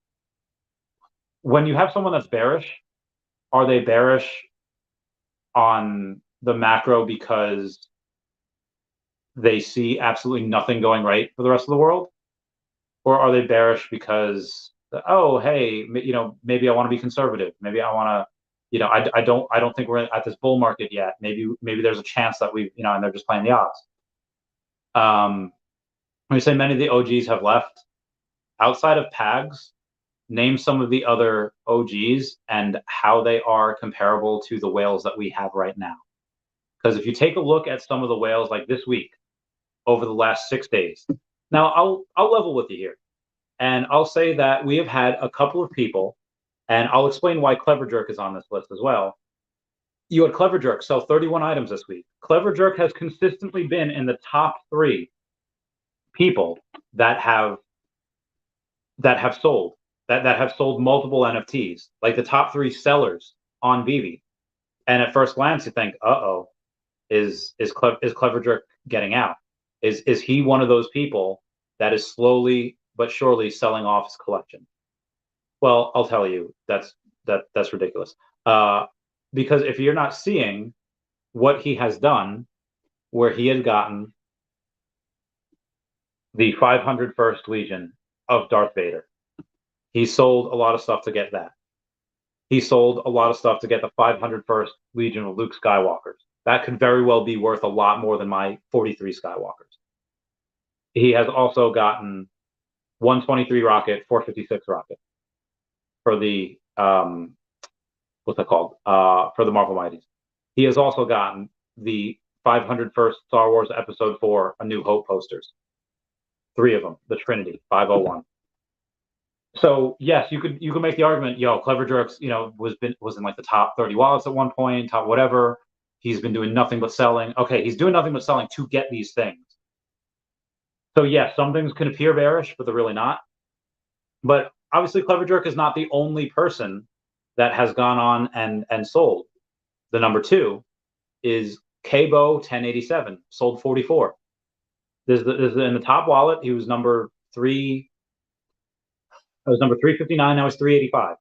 S1: when you have someone that's bearish, are they bearish on the macro because they see absolutely nothing going right for the rest of the world? Or are they bearish because, oh, hey, maybe I want to be conservative. Maybe I want to, I don't think we're at this bull market yet. Maybe there's a chance that and they're just playing the odds. When you say many of the OGs have left, outside of PAGs, name some of the other OGs and how they are comparable to the whales that we have right now. Because if you take a look at some of the whales like this week, over the last 6 days, now I'll level with you here, and I'll say that we have had a couple of people, and I'll explain why Clever Jerk is on this list as well. You had Clever Jerk sell 31 items this week. Clever Jerk has consistently been in the top 3 people that have sold multiple NFTs, like the top 3 sellers on Veve. And at first glance, you think, uh-oh, is Clever Jerk getting out? Is he one of those people that is slowly but surely selling off his collection? Well, I'll tell you, that's ridiculous. Because if you're not seeing what he has done, where he has gotten the 501st Legion of Darth Vader, he sold a lot of stuff to get that. He sold a lot of stuff to get the 501st Legion of Luke Skywalkers. That could very well be worth a lot more than my 43 Skywalkers. He has also gotten 123 rocket, 456 rocket for the what's that called? For the Marvel Mighties. He has also gotten the 501st Star Wars Episode 4 A New Hope posters. 3 of them, the Trinity, 501. So yes, you could make the argument, Clever Jerks, was in like the top 30 wallets at one point, top whatever. He's been doing nothing but selling. Okay, he's doing nothing but selling to get these things. So yes, some things can appear bearish, but they're really not. But obviously, Clever Jerk is not the only person that has gone on and sold. The number 2 is Kbo 1087, sold 44. This is in the top wallet. He was number 3. I was number 359. Now he's 385.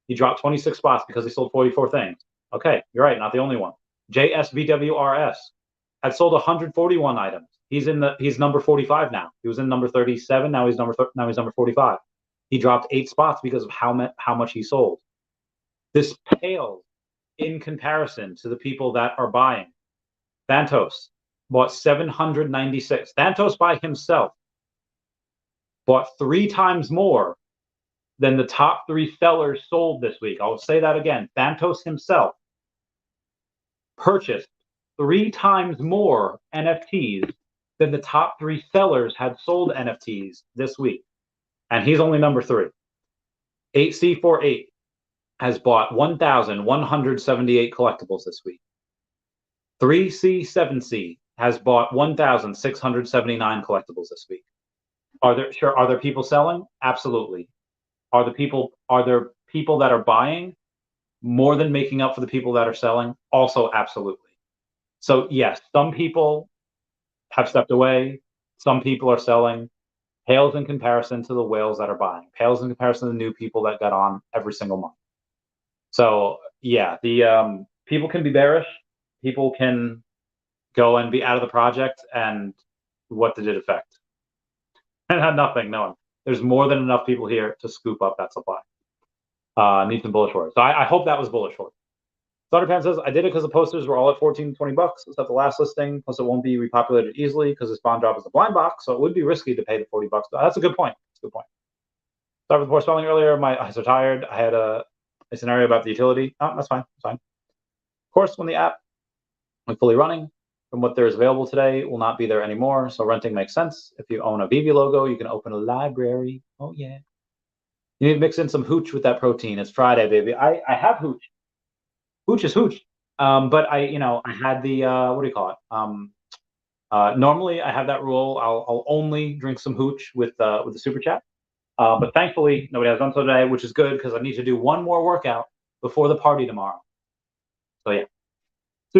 S1: He dropped 26 spots because he sold 44 things. Okay, you're right. Not the only one. JSVWRS had sold 141 items. He's number 45 now. He was in number 37. Now he's number 45. He dropped 8 spots because of how much he sold. This pales in comparison to the people that are buying. Thantos bought 796. Thantos by himself bought 3 times more than the top 3 sellers sold this week. I'll say that again. Thantos himself purchased 3 times more NFTs than the top 3 sellers had sold NFTs this week. And he's only number 3. 8C48 has bought 1,178 collectibles this week. 3C7C has bought 1,679 collectibles this week. Are there people selling? Absolutely. Are there people that are buying more than making up for the people that are selling? Also, absolutely. So yes, some people have stepped away. Some people are selling. Pales in comparison to the whales that are buying. Pales in comparison to the new people that got on every single month. So yeah, the people can be bearish. People can go and be out of the project. And what did it affect? Nothing. No one. There's more than enough people here to scoop up that supply. Need some bullish for it. So I hope that was bullish for it. Thunderpan says, I did it because the posters were all at 14 to 20 bucks. It's at the last listing. Plus, it won't be repopulated easily because this bond drop is a blind box. So it would be risky to pay the 40 bucks. That's a good point. That's a good point. Started with poor spelling earlier. My eyes are tired. I had a scenario about the utility. Oh, that's fine. That's fine. Of course, when the app is fully running, from what there is available today, will not be there anymore. So renting makes sense. If you own a Veve logo, you can open a library. Oh, yeah. You need to mix in some hooch with that protein. It's Friday, baby. I have hooch. Hooch is hooch. But I had the what do you call it? Normally, I have that rule. I'll only drink some hooch with the super chat. But thankfully, nobody has done so today, which is good because I need to do one more workout before the party tomorrow. So yeah. So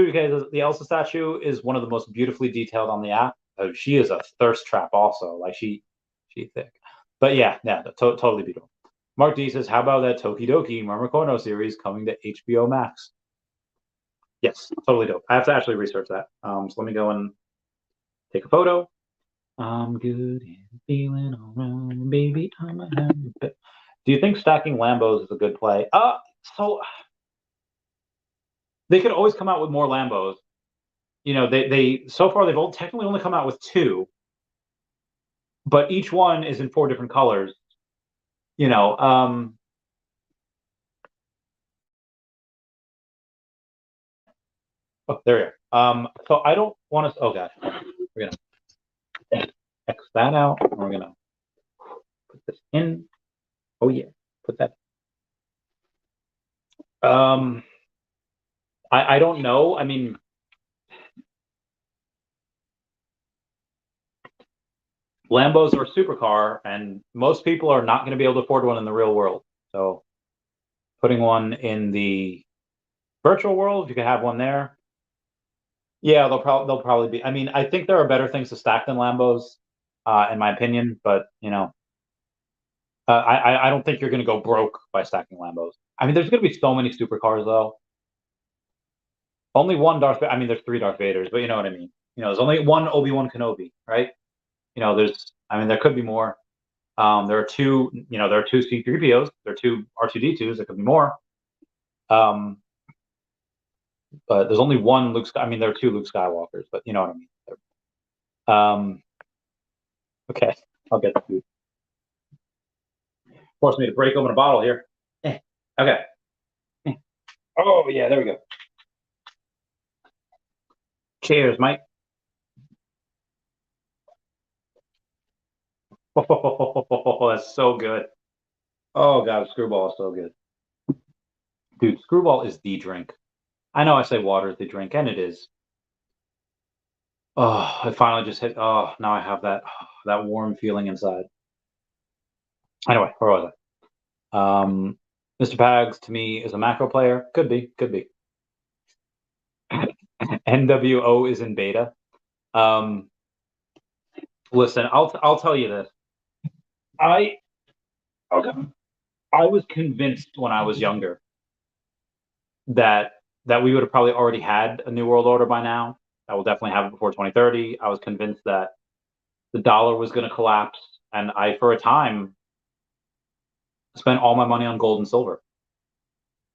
S1: the Elsa statue is one of the most beautifully detailed on the app. She is a thirst trap, also. Like she thick. But yeah, totally beautiful. Mark D says, "How about that Tokidoki Murmukono series coming to HBO Max?" Yes, totally dope. I have to actually research that. So let me go and take a photo. I'm good and feeling alright, baby. Do you think stacking Lambos is a good play? So they could always come out with more Lambos. You know, they so far they've technically only come out with 2, but each one is in 4 different colors. You know, oh, there we are. So I don't want to. Oh god, we're gonna X that out. And we're gonna put this in. Oh yeah, put that. I don't know. I mean, Lambos are a supercar, and most people are not going to be able to afford one in the real world. So, putting one in the virtual world, you can have one there. Yeah, they'll probably be. I mean, I think there are better things to stack than Lambos, in my opinion. But you know, I don't think you're going to go broke by stacking Lambos. I mean, there's going to be so many supercars though. Only one Darth. I mean, there's 3 Darth Vaders, but you know what I mean. You know, there's only one Obi-Wan Kenobi, right? You know, I mean, there could be more. There are 2. You know, there are 2 C-3POs. There are 2 R2-D2s. There could be more. But there's only one Luke. I mean, there are 2 Luke Skywalkers, but you know what I mean. Okay, I'll get the food. Force me to break open a bottle here. Okay. Oh yeah, there we go. Cheers, Mike. Oh, that's so good. Oh god, Screwball is so good. Dude, Screwball is the drink. I know I say water is the drink, and it is. Oh, I finally just hit. Oh, now I have that warm feeling inside. Anyway, where was I? Mr. Pags to me is a macro player. Could be. NWO is in beta. Listen, I'll tell you this. I was convinced when I was younger that we would have probably already had a new world order by now. I will definitely have it before 2030. I was convinced that the dollar was going to collapse, and I, for a time, spent all my money on gold and silver.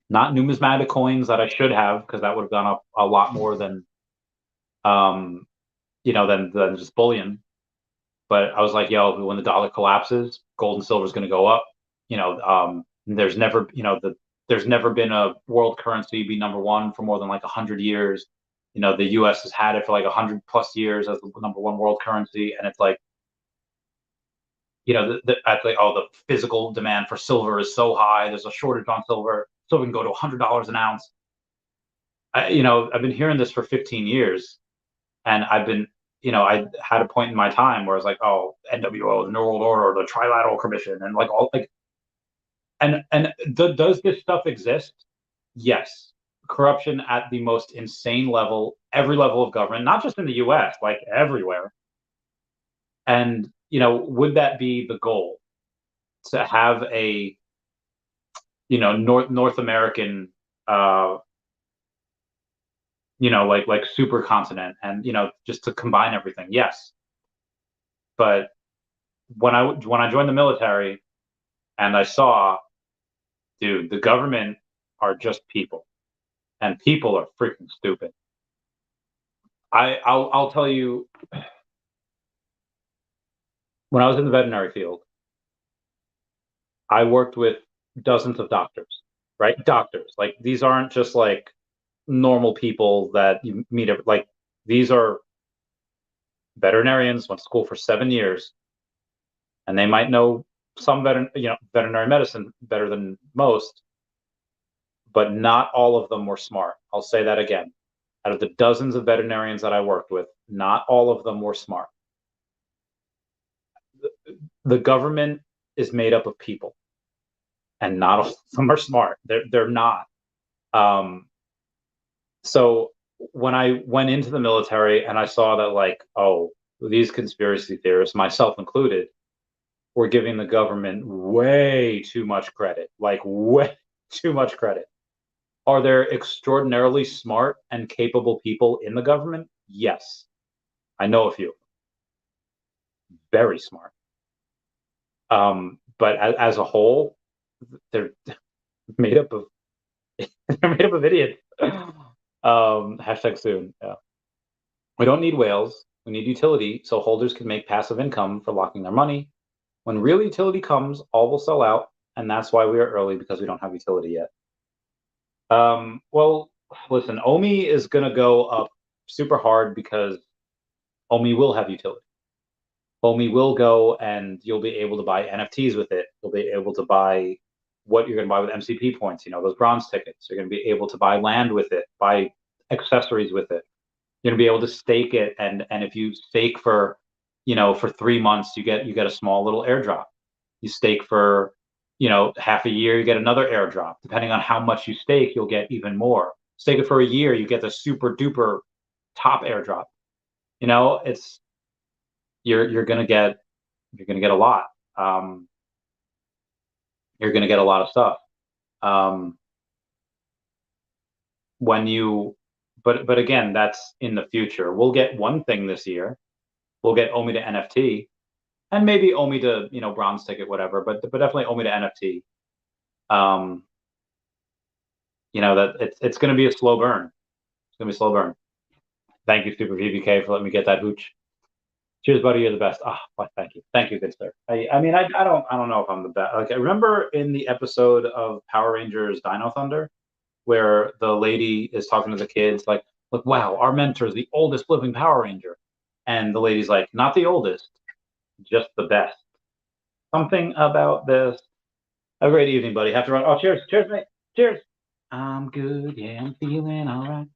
S1: Not numismatic coins that I should have, because that would have gone up a lot more than, than just bullion. But I was like, yo, when the dollar collapses, gold and silver is going to go up. You know, there's never been a world currency be number 1 for more than like 100 years. You know, the US has had it for like 100 plus years as the number 1 world currency, and it's like, you know, the physical demand for silver is so high. There's a shortage on silver. Silver can go to $100 an ounce. I've been hearing this for 15 years, and I had a point in my time where I was like, oh, NWO, the New World Order, the Trilateral Commission, and like all like, does this stuff exist? Yes. Corruption at the most insane level, every level of government, not just in the US, like everywhere. And, would that be the goal? To have a, North American, like super continent, and, just to combine everything? Yes. But when I joined the military and I saw, dude, the government are just people, and people are freaking stupid. I'll tell you, when I was in the veterinary field, I worked with dozens of doctors, right? Doctors. Like, these aren't just like normal people that you meet. Like, these are veterinarians, went to school for 7 years, and they might know some veterinary medicine better than most, but not all of them were smart. I'll say that again. Out of the dozens of veterinarians that I worked with, not all of them were smart. The government is made up of people, and not all of them are smart. They're not. So when I went into the military and I saw that, like, oh, these conspiracy theorists, myself included, were giving the government way too much credit, like way too much credit. Are there extraordinarily smart and capable people in the government? Yes. I know a few. Very smart. But as a whole, they're made up of they're made up of idiots. Hashtag soon. Yeah. We don't need whales. We need utility so holders can make passive income for locking their money. When real utility comes, all will sell out, and that's why we are early, because we don't have utility yet. Well, listen, OMI is going to go up super hard because OMI will have utility. OMI will go, and you'll be able to buy NFTs with it. You'll be able to buy what you're going to buy with MCP points, those bronze tickets. You're going to be able to buy land with it, buy accessories with it. You're going to be able to stake it, and if you stake for 3 months, you get a small little airdrop. You stake for half a year, you get another airdrop. Depending on how much you stake, you'll get even more. Stake it for a year, you get the super duper top airdrop. It's you're gonna get a lot. You're gonna get a lot of stuff. But again, that's in the future. We'll get one thing this year. We'll get OMI to NFT, and maybe OMI to bronze ticket, whatever. But definitely OMI to NFT. That it's going to be a slow burn. It's going to be a slow burn. Thank you, Super VBK, for letting me get that hooch. Cheers, buddy. You're the best. Thank you, good sir. I mean, I don't know if I'm the best. Like, I remember in the episode of Power Rangers Dino Thunder, where the lady is talking to the kids, like, look, wow, our mentor is the oldest living Power Ranger. And the lady's like, not the oldest, just the best. Something about this. Have a great evening, buddy. Have to run. Oh, cheers. Cheers, mate. Cheers. I'm good. Yeah, I'm feeling all right.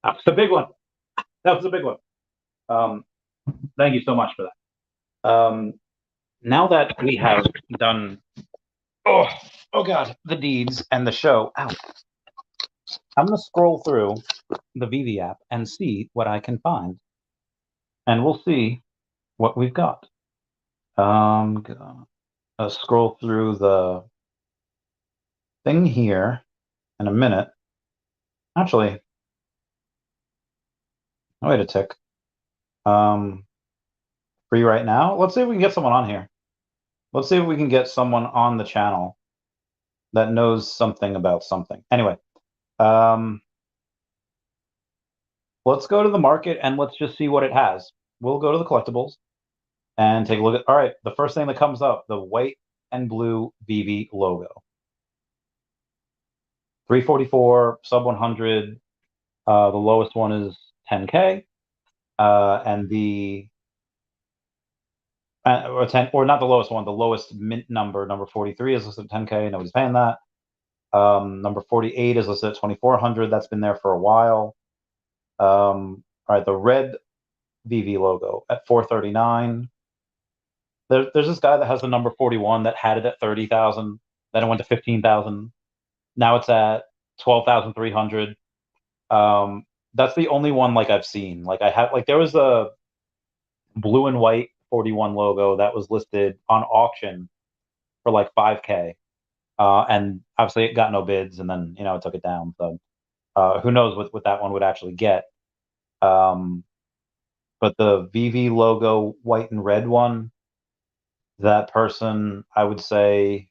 S1: That was a big one. That was a big one. Thank you so much for that. Now that we have done, oh God, the deeds and the show, I'm going to scroll through the Veve app and see what I can find, and we'll see what we've got. Gonna scroll through the thing here in a minute. Actually, wait a tick. Free right now. Let's see if we can get someone on here. Let's see if we can get someone on the channel that knows something about something. Anyway, let's go to the market and let's just see what it has. We'll go to the collectibles and take a look at. All right, the first thing that comes up, the white and blue Veve logo. 344, sub 100. The lowest one is 10K, and the or not the lowest one, the lowest mint number 43 is listed at 10K. Nobody's paying that. Number 48 is listed at 2,400. That's been there for a while. All right, the red Veve logo at 439. There's this guy that has the number 41 that had it at 30,000. Then it went to 15,000. Now it's at 12,300. That's the only one I've seen. There was a blue and white 41 logo that was listed on auction for 5K. And obviously it got no bids, and then it took it down. So who knows what that one would actually get. But the Veve logo white and red one, that person, I would say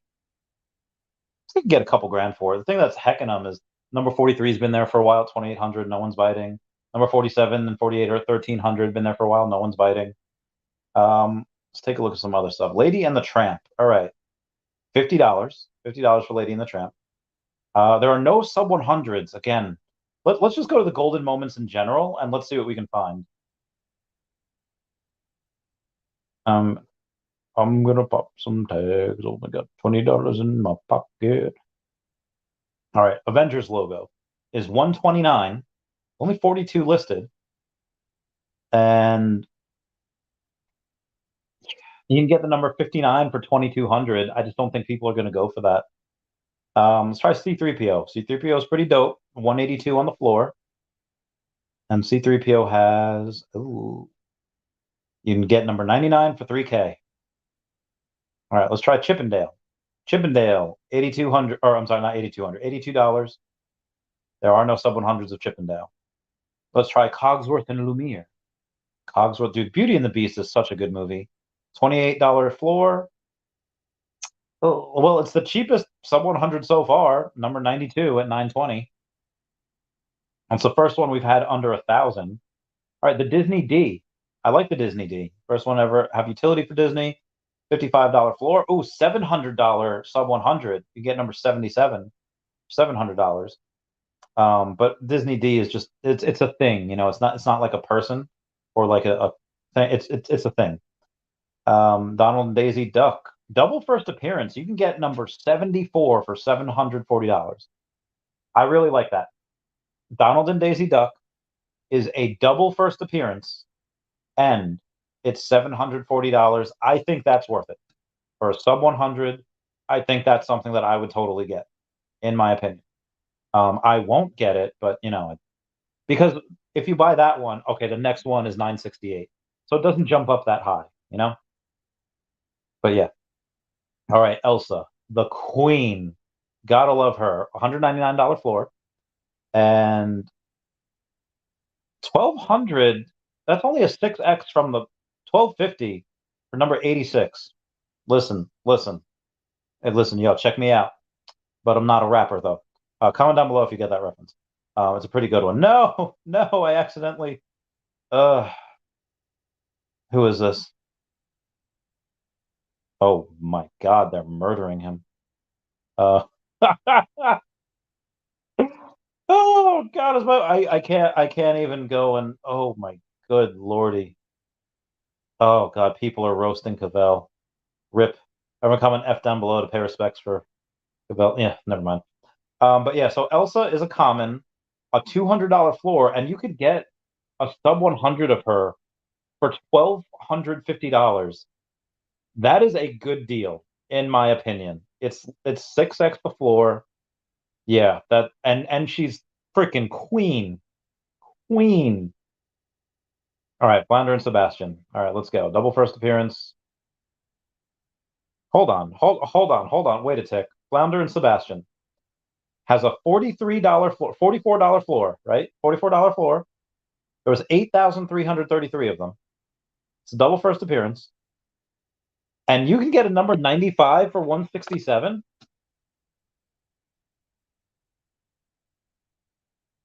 S1: you can get a couple grand for it. The thing that's hecking them is number 43 has been there for a while, 2,800, no one's biting. Number 47 and 48 are 1,300, been there for a while, no one's biting. Let's take a look at some other stuff. Lady and the Tramp. All right. $50. $50 for Lady and the Tramp. There are no sub 100s. Again, let's just go to the golden moments in general, and let's see what we can find. I'm gonna pop some tags. Oh my God, $20 in my pocket. All right, Avengers logo. is 129, only 42 listed, and you can get the number 59 for 2,200. I just don't think people are going to go for that. Let's try C3PO. C3PO is pretty dope. 182 on the floor, and C3PO has you can get number 99 for 3K. All right, let's try Chippendale. Chippendale, 8,200, or I'm sorry, not 8,200, $82. There are no sub 100s of Chippendale. Let's try Cogsworth and Lumiere. Cogsworth, dude, Beauty and the Beast is such a good movie. $28 floor. Oh, well, it's the cheapest sub 100 so far, number 92 at 920. And it's the first one we've had under 1,000. All right, the Disney D. I like the Disney D. First one ever. Have utility for Disney. $55 floor. Ooh, $700 sub 100. You get number 77. $700. But Disney D is just it's a thing, you know. It's not like a person or like a thing. It's a thing. Donald and Daisy Duck, double first appearance. You can get number 74 for $740. I really like that. Donald and Daisy Duck is a double first appearance, and it's $740. I think that's worth it for a sub 100. I think that's something that I would totally get, in my opinion. I won't get it, but you know, because if you buy that one, okay, the next one is 968, so it doesn't jump up that high, you know. But yeah, all right, Elsa, the Queen, gotta love her. $199 floor, and 1,200. That's only a 6x from the 1,250 for number 86. Listen, hey, listen, yo, check me out. But I'm not a rapper though. Comment down below if you get that reference. It's a pretty good one. No, I accidentally. Who is this? Oh my God, they're murdering him. Oh God, I can't even go and. Oh my good lordy. Oh God, people are roasting Cavell. Rip. Everyone comment F down below to pay respects for Cavell. Yeah, never mind. But yeah, so Elsa is a common, a $200 floor, and you could get a sub 100 of her for $1,250. That is a good deal, in my opinion. It's 6x the floor. Yeah, that and she's freaking queen. Queen. All right, Flounder and Sebastian. All right, let's go. Double first appearance. Hold on. Wait a tick. Flounder and Sebastian has a $43 floor, $44 floor, right? $44 floor. There was 8,333 of them. It's a double first appearance. And you can get a number 95 for 167.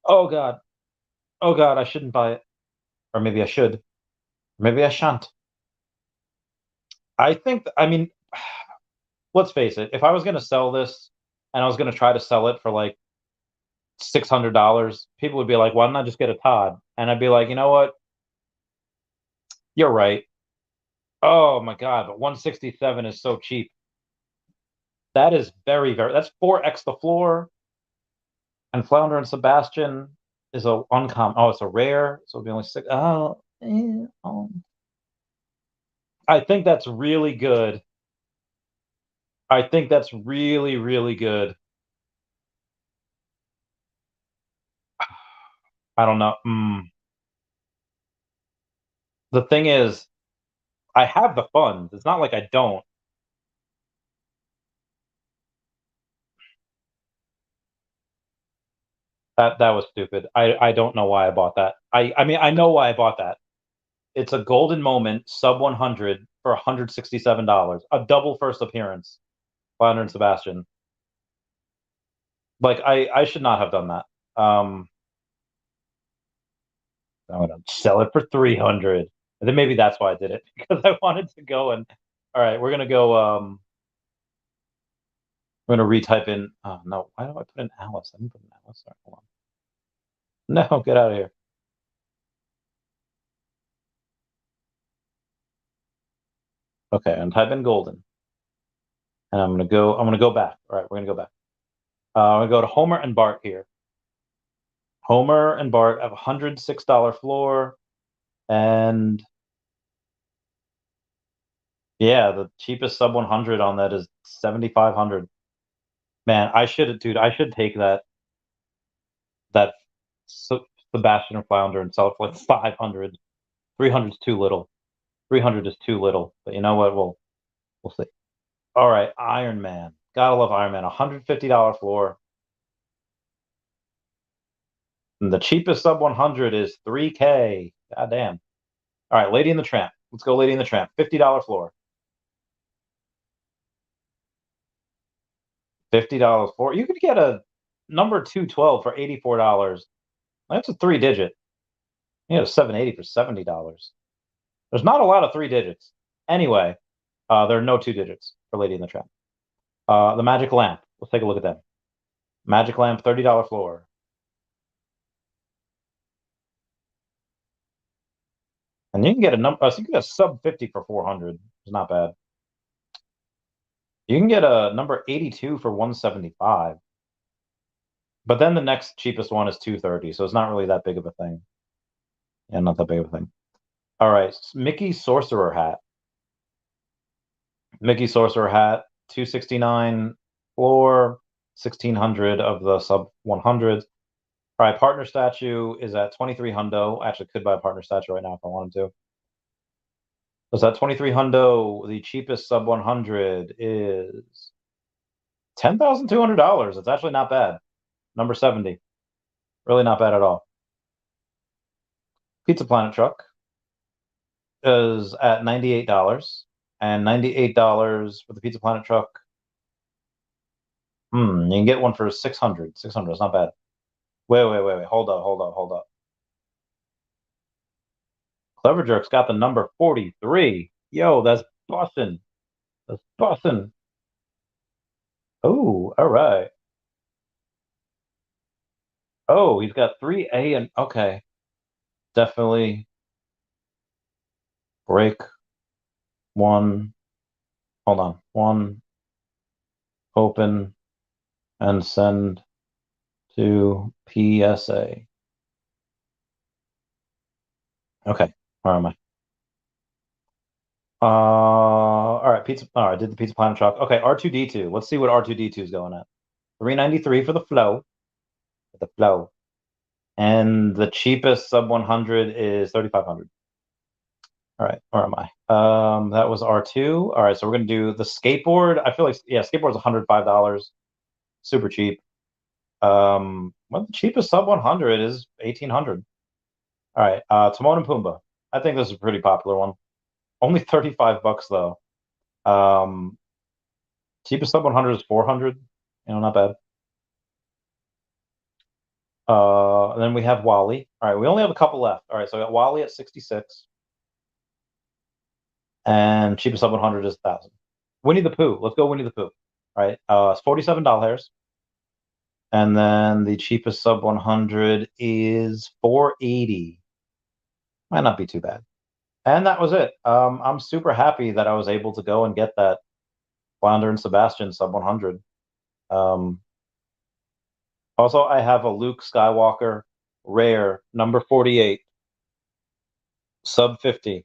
S1: Oh God, I shouldn't buy it. Or maybe I should. Maybe I shan't. I think, I mean, let's face it. If I was going to sell this and I was going to try to sell it for like $600, people would be like, why don't I just get a Todd? And I'd be like, you know what? You're right. Oh my God, but 167 is so cheap. That is very, that's 4x the floor. And Flounder and Sebastian is a uncommon. Oh, it's a rare, so it'll be only 6. I think that's really good. I think that's really, really good. I don't know. The thing is, I have the funds. It's not like I don't. That was stupid. I don't know why I bought that. I mean, I know why I bought that. It's a golden moment, sub 100 for $167. A double first appearance. Flounder and Sebastian. Like I should not have done that. I'm gonna sell it for 300. And then maybe that's why I did it, because I wanted to go and all right, we're gonna go we're gonna retype in no, why do I put in Alice? Let me put in Alice. Sorry, hold on. No, get out of here. Okay, and type in golden. And I'm gonna go back. All right, we're gonna go back. I'm gonna go to Homer and Bart here. Homer and Bart have $106 floor, and yeah, the cheapest sub 100 on that is 7,500. Man, I should take that Sebastian Flounder and sell it for like 500. 300 is too little. 300 is too little. But you know what? We'll see. All right, Iron Man. Gotta love Iron Man. $150 floor. And the cheapest sub 100 is 3K. God damn. All right, Lady and the Tramp. Let's go, Lady and the Tramp. $50 floor. $50 floor. You could get a number 212 for $84. That's a 3-digit. You get a 780 for $70. There's not a lot of 3 digits. Anyway, there are no 2 digits for Lady and the Tramp. The Magic Lamp. Let's take a look at them. Magic Lamp, $30 floor. And you can get a number. So you can get a sub 50 for 400. It's not bad. You can get a number 82 for 175. But then the next cheapest one is 230, so it's not really that big of a thing. Yeah, not that big of a thing. All right, Mickey Sorcerer Hat. Mickey Sorcerer Hat, 269 floor, 1,600 of the sub 100. All right, partner statue is at 23 hundo. I actually could buy a partner statue right now if I wanted to. So that 23 hundo, the cheapest sub 100 is $10,200. It's actually not bad. Number 70. Really not bad at all. Pizza Planet truck is at $98. And $98 for the Pizza Planet truck. You can get one for 600. 600 is not bad. Wait. Hold up. Clever Jerk's got the number 43. Yo, that's bussin'. That's bussin'. Oh, all right. Oh, he's got 3A and okay. Definitely break one. Hold on. One. Open and send to PSA. Okay. Where am I? All right, pizza. All right, did the Pizza Planet truck. Okay, R2D2. Let's see what R2D2 is going at. 393 for the flow. The flow. And the cheapest sub 100 is 3,500. All right, where am I? That was R2. All right, so we're gonna do the skateboard. I feel like skateboard's $105. Super cheap. Well, the cheapest sub 100 is 1,800. All right, Timon and Pumbaa. I think this is a pretty popular one. Only $35 though. Cheapest sub 100 is 400. Not bad. And then we have Wally. All right, we only have a couple left. All right, so I got Wally at 66. And cheapest sub 100 is 1,000. Winnie the Pooh. Let's go Winnie the Pooh. All right, it's $47. And then the cheapest sub 100 is 480. Might not be too bad. And that was it. I'm super happy that I was able to go and get that Flounder and Sebastian sub 100. Also, I have a Luke Skywalker rare number 48 sub 50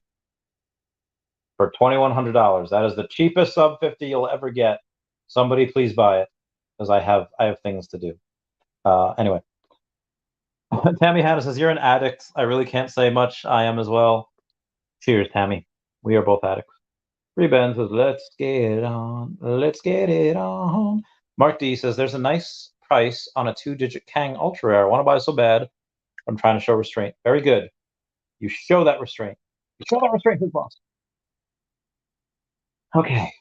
S1: for $2,100. That is the cheapest sub 50 you'll ever get. Somebody please buy it because I have things to do. Anyway, Tammy Hanna says you're an addict. I really can't say much. I am as well. Cheers, Tammy. We are both addicts. Reben says, let's get it on. Let's get it on. Mark D says, there's a nice price on a 2-digit Kang Ultra Rare. I want to buy so bad. I'm trying to show restraint. Very good. You show that restraint. You show that restraint, big boss. Okay.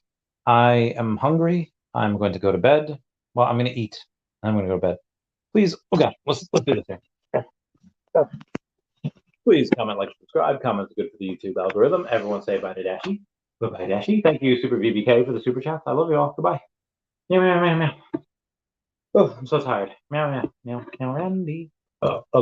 S1: I am hungry. I'm going to go to bed. Well, I'm going to eat. I'm going to go to bed. Please. Oh, God. Let's do this here. Please comment, like, subscribe. Comments are good for the YouTube algorithm. Everyone say bye to Dashi. Bye-bye, Dashi. Thank you, Super VBK, for the super chat. I love you all. Goodbye. Meow, meow, meow, meow. Oh, I'm so tired. Meow, meow, meow, meow, Randy. Oh.